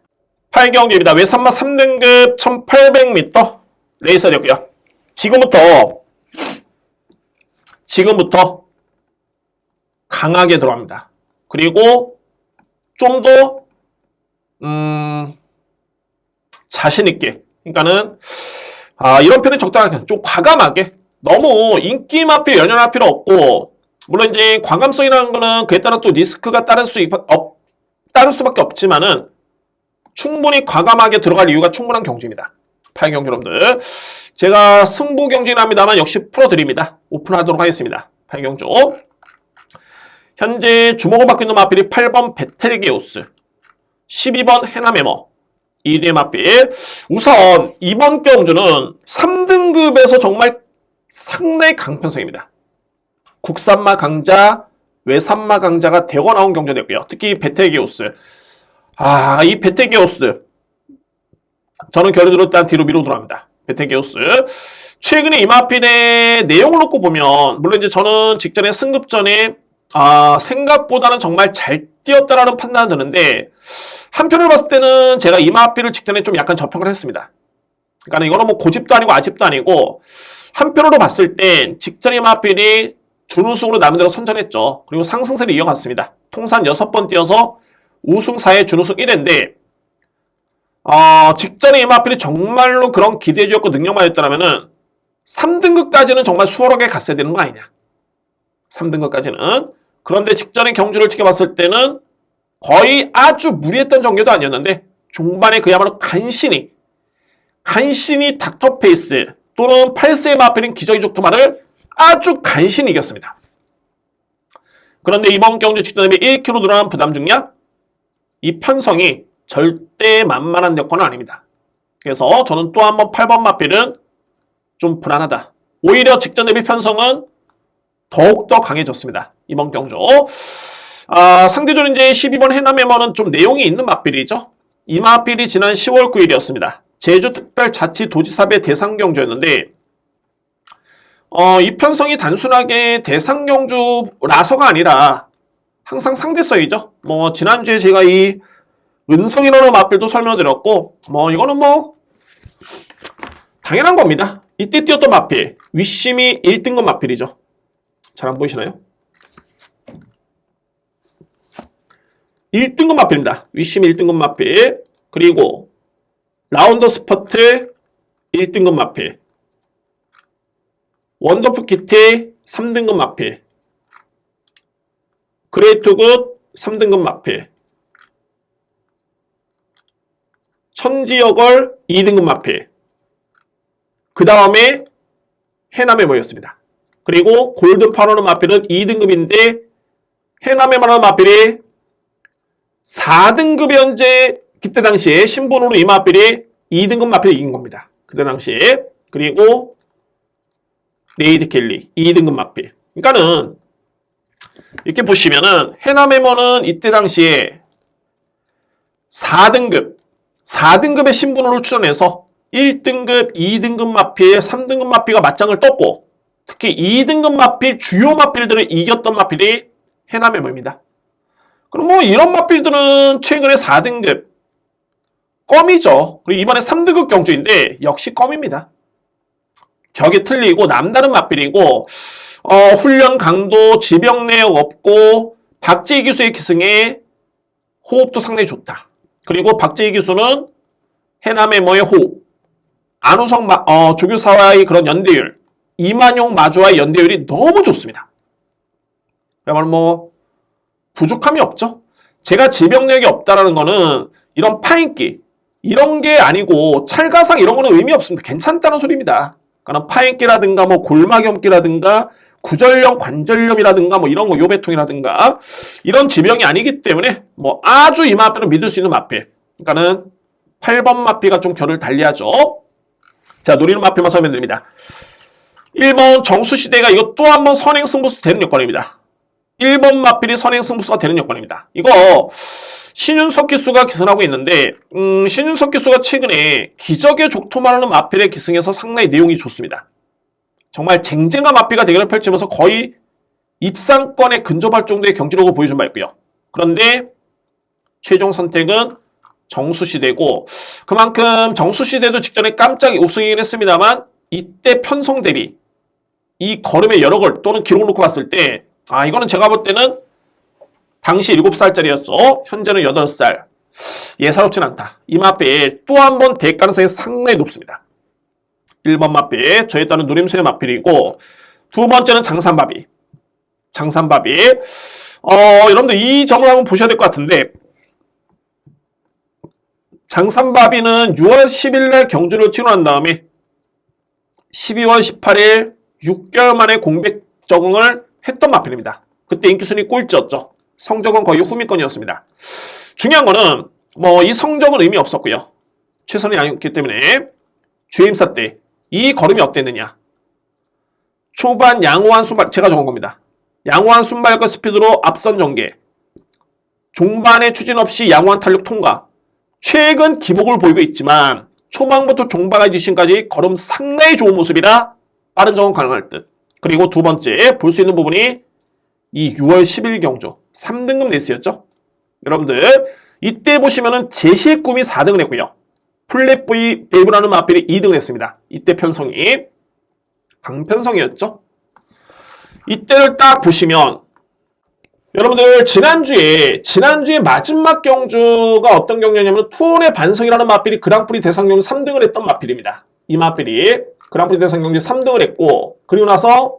A: 8경주입니다. 외산마 3등급 1800m 레이서였고요. 지금부터 강하게 들어갑니다. 그리고 좀 더 자신있게, 그러니까는 이런 표현이 적당하게 좀 과감하게, 너무 인기 마필 연연할 필요 없고, 물론 이제 과감성이라는 거는 그에 따라 또 리스크가 따를 수밖에 없지만은 충분히 과감하게 들어갈 이유가 충분한 경주입니다. 8경주 여러분들, 제가 승부 경기는 합니다만 역시 풀어드립니다. 오픈하도록 하겠습니다. 8경주. 현재 주목을 받고 있는 마필이 8번 베테르기우스, 12번 헤나메머, 2위의 마필. 우선 이번 경주는 3등급에서 정말 상당히 강편성입니다. 국산마 강자, 외산마 강자가 대거 나온 경주였고요. 특히 베테르기우스. 이 베테르기우스. 저는 결론적으로 일단 뒤로 밀어 들어갑니다. 베테르기우스. 최근에 이 마필의 내용을 놓고 보면, 물론 이제 저는 직전에 승급 전에 생각보다는 정말 잘 뛰었다라는 판단이 드는데, 한편으로 봤을 때는 제가 이 마필을 직전에 좀 약간 저평을 했습니다. 그러니까 이거는 뭐 고집도 아니고 아집도 아니고, 한편으로 봤을 땐 직전에 마필이 준우승으로 나름대로 선전했죠. 그리고 상승세를 이어갔습니다. 통산 6번 뛰어서 우승 4회 준우승 1회인데, 직전에 이 마필이 정말로 그런 기대주였고 능력만 했더라면은 3등급까지는 정말 수월하게 갔어야 되는 거 아니냐. 3등급까지는. 그런데 직전에 경주를 지켜봤을 때는 거의 아주 무리했던 정도도 아니었는데 종반에 그야말로 간신히 닥터페이스 또는 8세의 마필인 기저귀 족토마를 아주 간신히 이겼습니다. 그런데 이번 경주 직전에 1kg 늘어난 부담 중량, 이 편성이 절대 만만한 여건은 아닙니다. 그래서 저는 또 한 번 8번 마필은 좀 불안하다. 오히려 직전 대비 편성은 더욱더 강해졌습니다. 이번 경주. 상대적으로 이제 12번 해남에머는 좀 내용이 있는 마필이죠. 이 마필이 지난 10월 9일이었습니다. 제주특별자치도지사배 대상경주였는데 이 편성이 단순하게 대상경주라서가 아니라 항상 상대성이죠. 지난주에 제가 이 은성이라는 마필도 설명드렸고 이거는 당연한 겁니다. 이때 뛰었던 마필 윗심이 1등급 마필이죠. 잘 안 보이시나요? 1등급 마필입니다. 윗심 1등급 마필, 그리고 라운더 스퍼트 1등급 마필, 원더풀 키티 3등급 마필, 그레이트굿 3등급 마필, 천지여걸 2등급 마필, 그 다음에 해남에 모였습니다. 그리고 골든 파노너 마필은 2등급인데 해남에 말하는 마필이 4등급 현재 그때 당시에 신분으로 이 마필이 2등급 마필이 이긴 겁니다. 그때 당시에. 그리고 레이드 켈리 2등급 마필. 그러니까는 이렇게 보시면은 해남에머는 이때 당시에 4등급의 신분으로 출연해서 1등급, 2등급 마필, 3등급 마필과 맞짱을 떴고 특히 2등급 마필, 주요 마필들을 이겼던 마필이 해남에머입니다. 그럼 이런 마필들은 최근에 4등급 껌이죠. 그리고 이번에 3등급 경주인데 역시 껌입니다. 격이 틀리고 남다른 마필이고 훈련 강도, 지병 내역 없고 박재희 기수의 기승에 호흡도 상당히 좋다. 그리고 박재희 기수는 해남에머의 호흡, 안우성 조교사와의 그런 연대율, 이만용 마주와의 연대율이 너무 좋습니다. 그야말로 부족함이 없죠. 제가 지병력이 없다라는 거는 이런 파인기 이런 게 아니고 찰가상 이런 거는 의미 없습니다. 괜찮다는 소리입니다. 그러니까 파인기라든가 골막염기라든가 구절염, 관절염이라든가 이런 거 요배통이라든가 이런 지병이 아니기 때문에 아주 이 마필은 믿을 수 있는 마필. 그러니까는 8번 마필과 좀 결을 달리하죠. 자, 노리는 마필만 설명드립니다. 1번 정수시대가 이거 또 한 번 선행승부수 되는 여건입니다. 1번 마필이 선행승부수가 되는 여건입니다. 이거 신윤석 기수가 기승하고 있는데 신윤석 기수가 최근에 기적의 족토마라는 마필의 기승에서 상당히 내용이 좋습니다. 정말 쟁쟁한 마필과 대결을 펼치면서 거의 입상권에 근접할 정도의 경지력을 보여준 바 있고요. 그런데 최종 선택은 정수시대고 그만큼 정수시대도 직전에 깜짝 우승이긴 했습니다만 이때 편성 대비 이 걸음의 여력을 또는 기록을 놓고 봤을 때 이거는 제가 볼 때는 당시 7살짜리였죠. 현재는 8살. 예사롭진 않다. 이 마필 또 한 번 될 가능성이 상당히 높습니다. 1번 마필, 저에 따른 누림수의 마필이고 두 번째는 장산바비. 여러분들 이 점을 한번 보셔야 될 것 같은데 장산바비는 6월 10일 날 경주를 치러 난 다음에 12월 18일 6개월 만에 공백 적응을 했던 마필입니다. 그때 인기순위 꼴찌였죠. 성적은 거의 후미권이었습니다. 중요한 거는 이 성적은 의미 없었고요. 최선이 아니었기 때문에 주임사 때 이 걸음이 어땠느냐. 초반 양호한 순발, 제가 적은 겁니다. 양호한 순발과 스피드로 앞선 전개. 종반에 추진 없이 양호한 탄력 통과. 최근 기복을 보이고 있지만 초반부터 종반의 뒷심까지 걸음 상당히 좋은 모습이라 빠른 적응 가능할 듯. 그리고 두 번째 볼 수 있는 부분이 이 6월 10일 경주 3등급 레이스였죠. 여러분들 이때 보시면은 제시의 꿈이 4등을 했고요. 플랫 V 베이브라는 마필이 2등을 했습니다. 이때 편성이 강편성이었죠. 이때를 딱 보시면 여러분들 지난주에 마지막 경주가 어떤 경주냐면 투혼의 반성이라는 마필이 그랑프리 대상 경주 3등을 했던 마필입니다. 이 마필이 그랑프리 대상 경주 3등을 했고 그리고 나서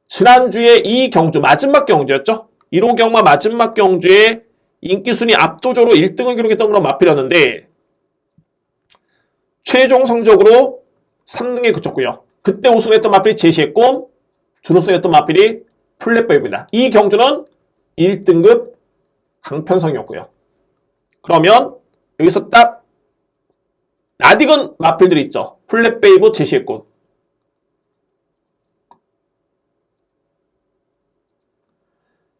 A: 지난주에 이 경주 마지막 경주였죠. 1호 경마 마지막 경주에 인기순위 압도적으로 1등을 기록했던 그런 마필이었는데 최종 성적으로 3등에 그쳤고요. 그때 우승했던 마필이 제시의 꿈, 준우승했던 마필이 플랫바입니다. 이 경주는 1등급 강편성이었고요. 그러면 여기서 딱 낯익은 마필들이 있죠. 플랫베이브 제시의 꿈.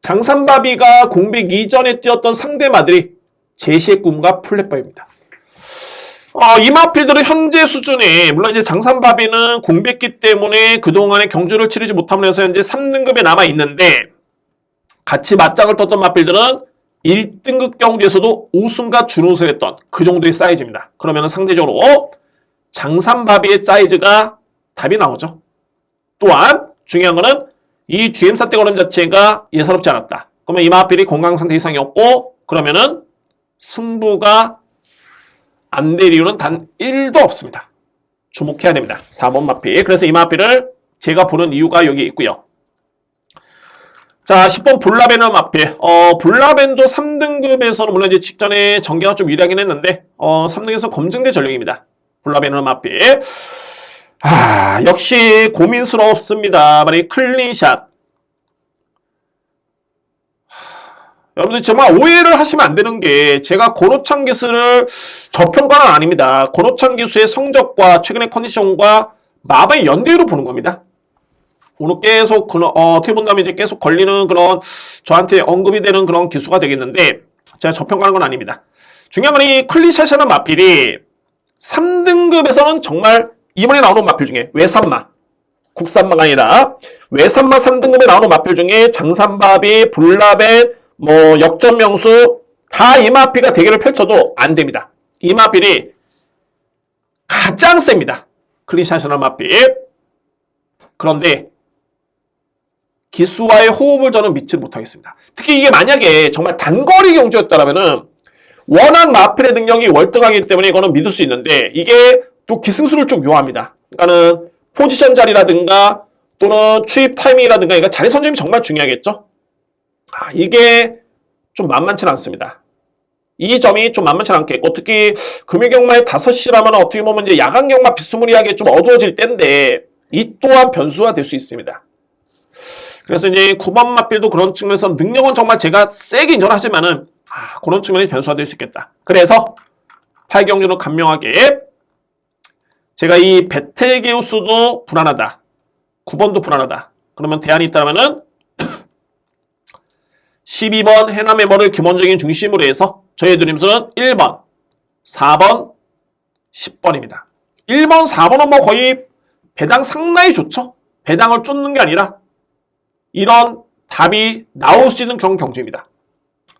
A: 장산바비가 공백 이전에 뛰었던 상대마들이 제시의 꿈과 플랫바입니다. 이 마필들은 현재 수준에 물론 이제 장산바비는 공백기 때문에 그동안에 경주를 치르지 못함으로 현재 3등급에 남아 있는데 같이 맞짱을 떴던 마필들은 1등급 경주에서도 우승과 준우승을 했던 그 정도의 사이즈입니다. 그러면 상대적으로 장산바비의 사이즈가 답이 나오죠. 또한 중요한 거는 이 GM사 때 걸음 자체가 예사롭지 않았다. 그러면 이 마필이 건강 상태 이상이었고 그러면은 승부가 안 될 이유는 단 1도 없습니다. 주목해야 됩니다. 4번 마필. 그래서 이 마필을 제가 보는 이유가 여기 있고요. 자, 10번 볼라벤은 마필. 볼라벤도 3등급에서는 물론 이제 직전에 전개가 좀 유리하긴 했는데 3등에서 검증된 전력입니다. 볼라벤은 마필. 역시 고민스럽습니다. 만약에 클린샷. 여러분들 정말 오해를 하시면 안 되는 게 제가 권호창 기수를 저평가는 아닙니다. 권호창 기수의 성적과 최근의 컨디션과 마방의 연대로 보는 겁니다. 오늘 계속 어떻게 본다면 이제 계속 걸리는 그런 저한테 언급이 되는 그런 기수가 되겠는데 제가 저평가하는 건 아닙니다. 중요한 건 이 클린샷이라는 마필이 3등급에서는 정말 이번에 나오는 마필 중에 외산마, 국산마가 아니라 외산마 3등급에 나오는 마필 중에 장산바비, 볼라벤, 역전명수 다 이 마필과 대결을 펼쳐도 안 됩니다. 이 마필이 가장 셉니다. 클린샷이라는 마필. 그런데 기수와의 호흡을 저는 믿지 못하겠습니다. 특히 이게 만약에 정말 단거리 경주였다라면은 워낙 마필의 능력이 월등하기 때문에 이거는 믿을 수 있는데 이게 또 기승수를 좀 요합니다. 그러니까는 포지션 자리라든가 또는 추입 타이밍이라든가 그러니까 자리 선점이 정말 중요하겠죠. 이게 좀 만만치 않습니다. 이 점이 좀 만만치 않겠고 특히 금요경마의 5시라면 어떻게 보면 이제 야간경마 비스무리하게 좀 어두워질 때인데 이 또한 변수가 될 수 있습니다. 그래서 이제 9번 마필도 그런 측면에서 능력은 정말 제가 세게 인정하지만은 그런 측면이 변수가 될 수 있겠다. 그래서 8경주는 간명하게 제가 이 베텔게우스도 불안하다. 9번도 불안하다. 그러면 대안이 있다면은 12번 해남의 머를 기본적인 중심으로 해서 저의 드림수는 1번, 4번, 10번입니다. 1번, 4번은 뭐 거의 배당 상당히 좋죠. 배당을 쫓는 게 아니라 이런 답이 나올 수 있는 그런 경주입니다.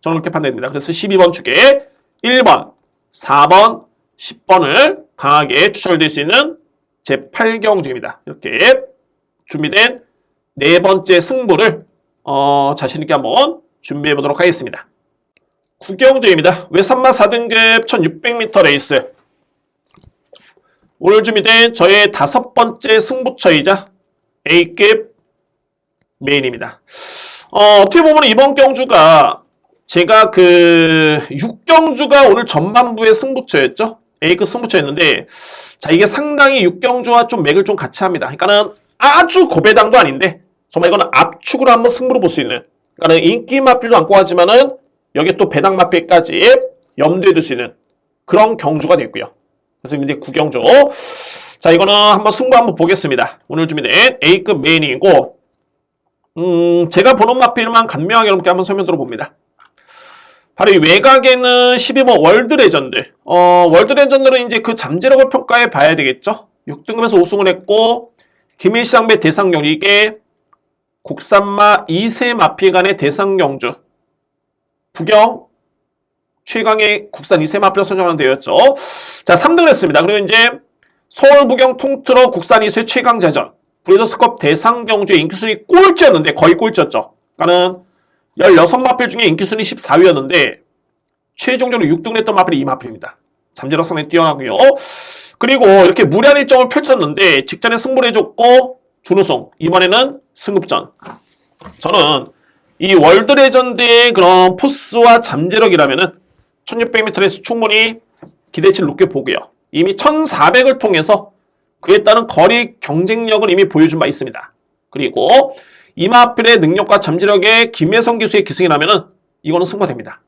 A: 저는 그렇게 판단합니다. 그래서 12번 축에 1번, 4번, 10번을 강하게 추천될 수 있는 제 8경주입니다. 이렇게 준비된 네 번째 승부를 자신있게 한번 준비해 보도록 하겠습니다. 9경주입니다. 외산마 4등급 1600m 레이스. 오늘 준비된 저의 5번째 승부처이자 A급 메인입니다. 어떻게 보면 이번 경주가 제가 6경주가 오늘 전반부의 승부처였죠. A급 승부처였는데 자 이게 상당히 6경주와 좀 맥을 좀 같이 합니다. 그러니까는 아주 고배당도 아닌데 정말 이거는 압축으로 한번 승부를 볼 수 있는 그러니까 인기 마필도 안고 하지만은 여기에 또 배당 마필까지 염두에 둘 수 있는 그런 경주가 됐고요. 그래서 이제 9경주. 자, 이거는 한번 승부 한번 보겠습니다. 오늘 준비된 A급 메인이고, 제가 보는 마필만 간명하게 이렇게 한번 설명 들어봅니다. 바로 이 외곽에는 12번 월드 레전드. 월드 레전드는 이제 그 잠재력을 평가해 봐야 되겠죠. 6등급에서 우승을 했고, 김일상배 대상경주. 이게 국산마 2세 마필 간의 대상경주. 부경 최강의 국산 2세 마필을 선정하는 대회였죠. 자, 3등을 했습니다. 그리고 이제 서울 부경 통틀어 국산 2세 최강자전. 브리더스컵 대상경주의 인기순위 꼴찌였는데 거의 꼴찌였죠. 그러니까는 16마필 중에 인기순위 14위였는데 최종적으로 6등을 했던 마필이 이 마필입니다. 잠재력 상당히 뛰어나고요. 그리고 이렇게 무리한 일정을 펼쳤는데 직전에 승부를 해줬고 준우승, 이번에는 승급전. 저는 이 월드 레전드의 그런 포스와 잠재력이라면은 1600m 레이스 충분히 기대치를 높게 보고요. 이미 1400을 통해서 그에 따른 거리 경쟁력을 이미 보여준 바 있습니다. 그리고 이마필의 능력과 잠재력에 김혜성 기수의 기승이라면은 이거는 승부됩니다.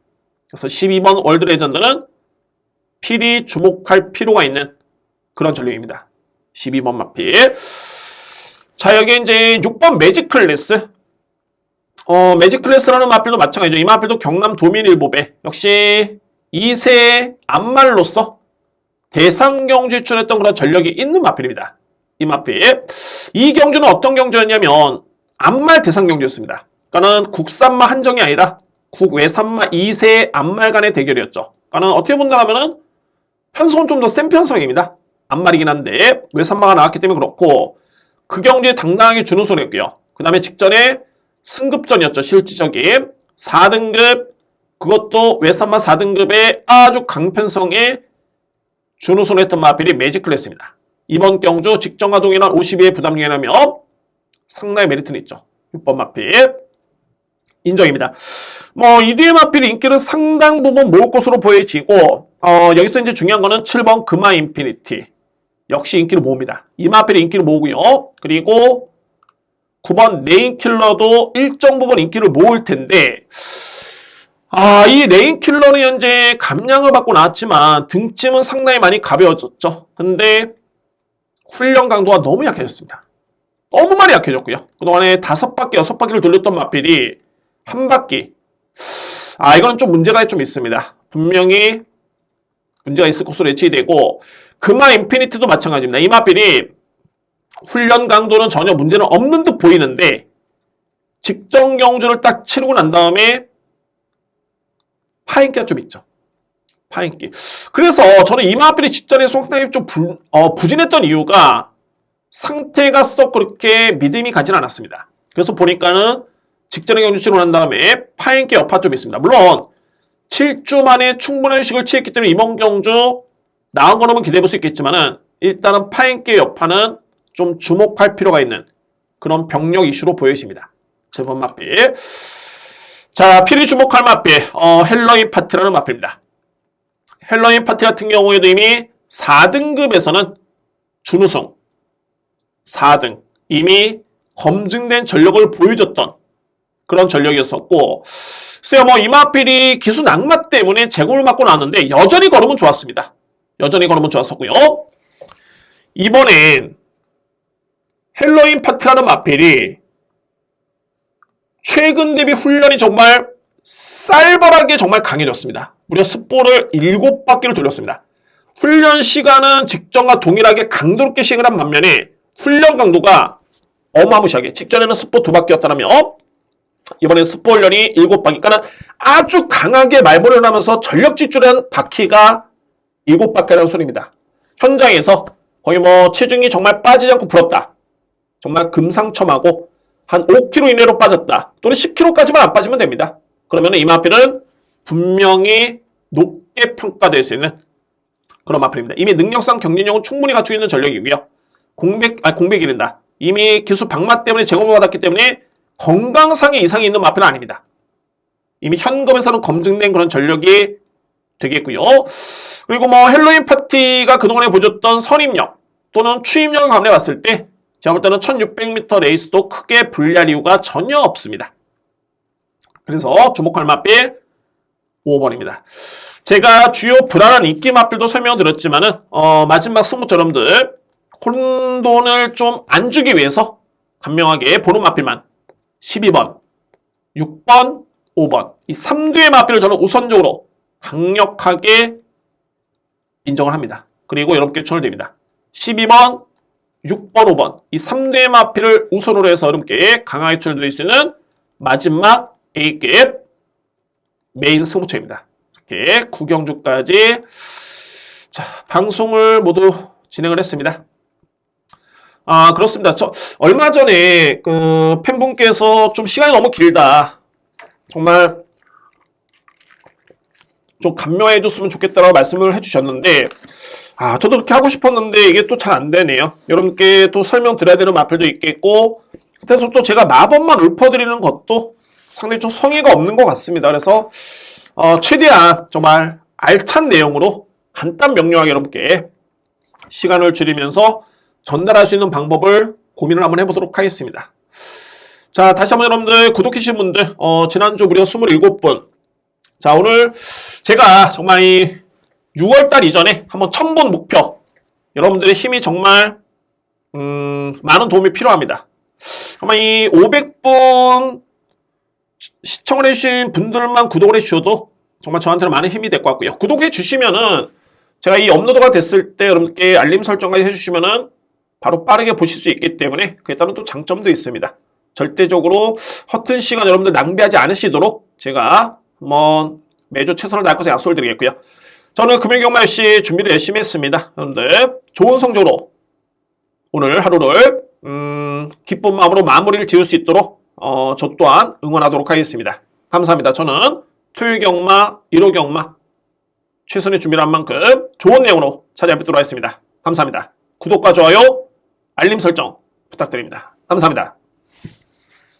A: 그래서 12번 월드 레전드는 필히 주목할 필요가 있는 그런 전력입니다. 12번 마필. 자, 여기 이제 6번 매직 클래스. 매직 클래스라는 마필도 마찬가지죠. 이 마필도 경남 도민일보배. 역시 2세 암말로서 대상 경주에 출연했던 그런 전력이 있는 마필입니다. 이 마필. 이 경주는 어떤 경주였냐면 암말 대상 경주였습니다. 그러니까는 국산마 한정이 아니라 국외산마 2세 암말 간의 대결이었죠. 그러니까는 어떻게 본다면은 편성은 좀 더 센 편성입니다. 암말이긴 한데 외산마가 나왔기 때문에 그렇고 그 경주에 당당하게 준우승을 했고요. 그 다음에 직전에 승급전이었죠. 실질적인 4등급, 그것도 외산마 4등급의 아주 강편성의 준우승을 했던 마필이 매직 클래스입니다. 이번 경주 직전과 동일한 52의 부담중이라며 상당히 메리트는 있죠. 6번 마필 인정입니다. 이 뒤의 마필의 인기는 상당 부분 모을 것으로 보여지고 여기서 이제 중요한 거는 7번 금화 인피니티 역시 인기를 모읍니다. 이 마필의 인기를 모으고요. 그리고 9번 레인킬러도 일정 부분 인기를 모을 텐데 이 레인킬러는 현재 감량을 받고 나왔지만 등짐은 상당히 많이 가벼워졌죠. 근데 훈련 강도가 너무 약해졌습니다. 너무 많이 약해졌고요. 그동안에 5바퀴, 6바퀴를 돌렸던 마필이 한 바퀴. 이거는 좀 문제가 좀 있습니다. 분명히 문제가 있을 것으로 예측되고 금화 인피니티도 마찬가지입니다. 이 마필이 훈련 강도는 전혀 문제는 없는 듯 보이는데 직전 경주를 딱 치르고 난 다음에 파인기가 좀 있죠. 파인기. 그래서 저는 이 마필이 직전에 상당히 좀 부진했던 이유가 상태가 썩 그렇게 믿음이 가진 않았습니다. 그래서 보니까는 직전에 경주 치르고 난 다음에 파인기 여파 좀 있습니다. 물론 7주 만에 충분한 휴식을 취했기 때문에 이번 경주 나은 거라면 기대해볼 수 있겠지만은 일단은 파인기 여파는 좀 주목할 필요가 있는 그런 병력 이슈로 보여집니다. 7번 마필. 자, 필히 주목할 마필. 헬로윈 파티라는 마필입니다. 헬로윈 파티 같은 경우에도 이미 4등급에서는 준우승 4등 이미 검증된 전력을 보여줬던 그런 전력이었었고 글쎄요, 이 마필이 기수 낙마 때문에 제공을 받고 나왔는데 여전히 걸으면 좋았습니다. 여전히 걸으면 좋았었고요. 이번엔 헬로윈 파티라는 마필이 최근 대비 훈련이 정말 쌀벌하게 정말 강해졌습니다. 무려 습보를 7바퀴를 돌렸습니다. 훈련 시간은 직전과 동일하게 강도롭게 시행을 한 반면에 훈련 강도가 어마무시하게 직전에는 습보 2바퀴였다면 이번엔 습보 훈련이 7바퀴. 그러니까 아주 강하게 말벌을 하면서 전력 질주한 바퀴가 7바퀴라는 소리입니다. 현장에서 거의 체중이 정말 빠지지 않고 부럽다. 정말 금상첨화고 한 5kg 이내로 빠졌다. 또는 10kg까지만 안 빠지면 됩니다. 그러면 이 마필은 분명히 높게 평가될 수 있는 그런 마필입니다. 이미 능력상 경쟁력은 충분히 갖추고 있는 전력이고요. 공백이란다. 이미 기수 박마 때문에 제공을 받았기 때문에 건강상의 이상이 있는 마필은 아닙니다. 이미 현검에서는 검증된 그런 전력이 되겠고요. 그리고 헬로윈 파티가 그동안에 보여줬던 선입력 또는 추임력을 감안해 봤을 때 제가 볼 때는 1600m 레이스도 크게 불리할 이유가 전혀 없습니다. 그래서 주목할 마필 5번입니다. 제가 주요 불안한 인기 마필도 설명드렸지만은 마지막 승부처럼들 혼돈을 좀 안 주기 위해서 간명하게 보는 마필만 12번, 6번, 5번 이 3두의 마필을 저는 우선적으로 강력하게 인정을 합니다. 그리고 여러분께 추천드립니다. 12번, 6번, 5번 이 3두의 마필을 우선으로 해서 여러분께 강하게 추천드릴 수 있는 마지막 A급 메인 승부처입니다. 이렇게 9경주까지 방송을 모두 진행을 했습니다. 그렇습니다. 얼마 전에 팬분께서 좀 시간이 너무 길다. 정말 좀 감명해 줬으면 좋겠다라고 말씀을 해주셨는데, 저도 그렇게 하고 싶었는데 이게 또 잘 안 되네요. 여러분께 또 설명드려야 되는 마필도 있겠고, 그래서 또 제가 마법만 읊어드리는 것도 상당히 좀 성의가 없는 것 같습니다. 그래서 최대한 정말 알찬 내용으로 간단 명료하게 여러분께 시간을 줄이면서 전달할 수 있는 방법을 고민을 한번 해보도록 하겠습니다. 자, 다시 한번 여러분들 구독해주신 분들, 지난주 무려 27분. 자, 오늘 제가 정말 이 6월달 이전에 한번 1000분 목표, 여러분들의 힘이 정말 많은 도움이 필요합니다. 정말 이 500분 시청을 해주신 분들만 구독을 해주셔도 정말 저한테는 많은 힘이 될 것 같고요. 구독해 주시면은 제가 이 업로드가 됐을 때 여러분께 알림 설정까지 해주시면은 바로 빠르게 보실 수 있기 때문에 그에 따른 또 장점도 있습니다. 절대적으로 허튼 시간 여러분들 낭비하지 않으시도록 제가 한번 매주 최선을 다할 것을 약속을 드리겠고요. 저는 금요경마 역시 준비를 열심히 했습니다. 여러분들 좋은 성적으로 오늘 하루를 기쁜 마음으로 마무리를 지을 수 있도록 저 또한 응원하도록 하겠습니다. 감사합니다. 저는 토요경마, 일요경마 최선의 준비를 한 만큼 좋은 내용으로 찾아뵙도록 하겠습니다. 감사합니다. 구독과 좋아요, 알림 설정 부탁드립니다. 감사합니다.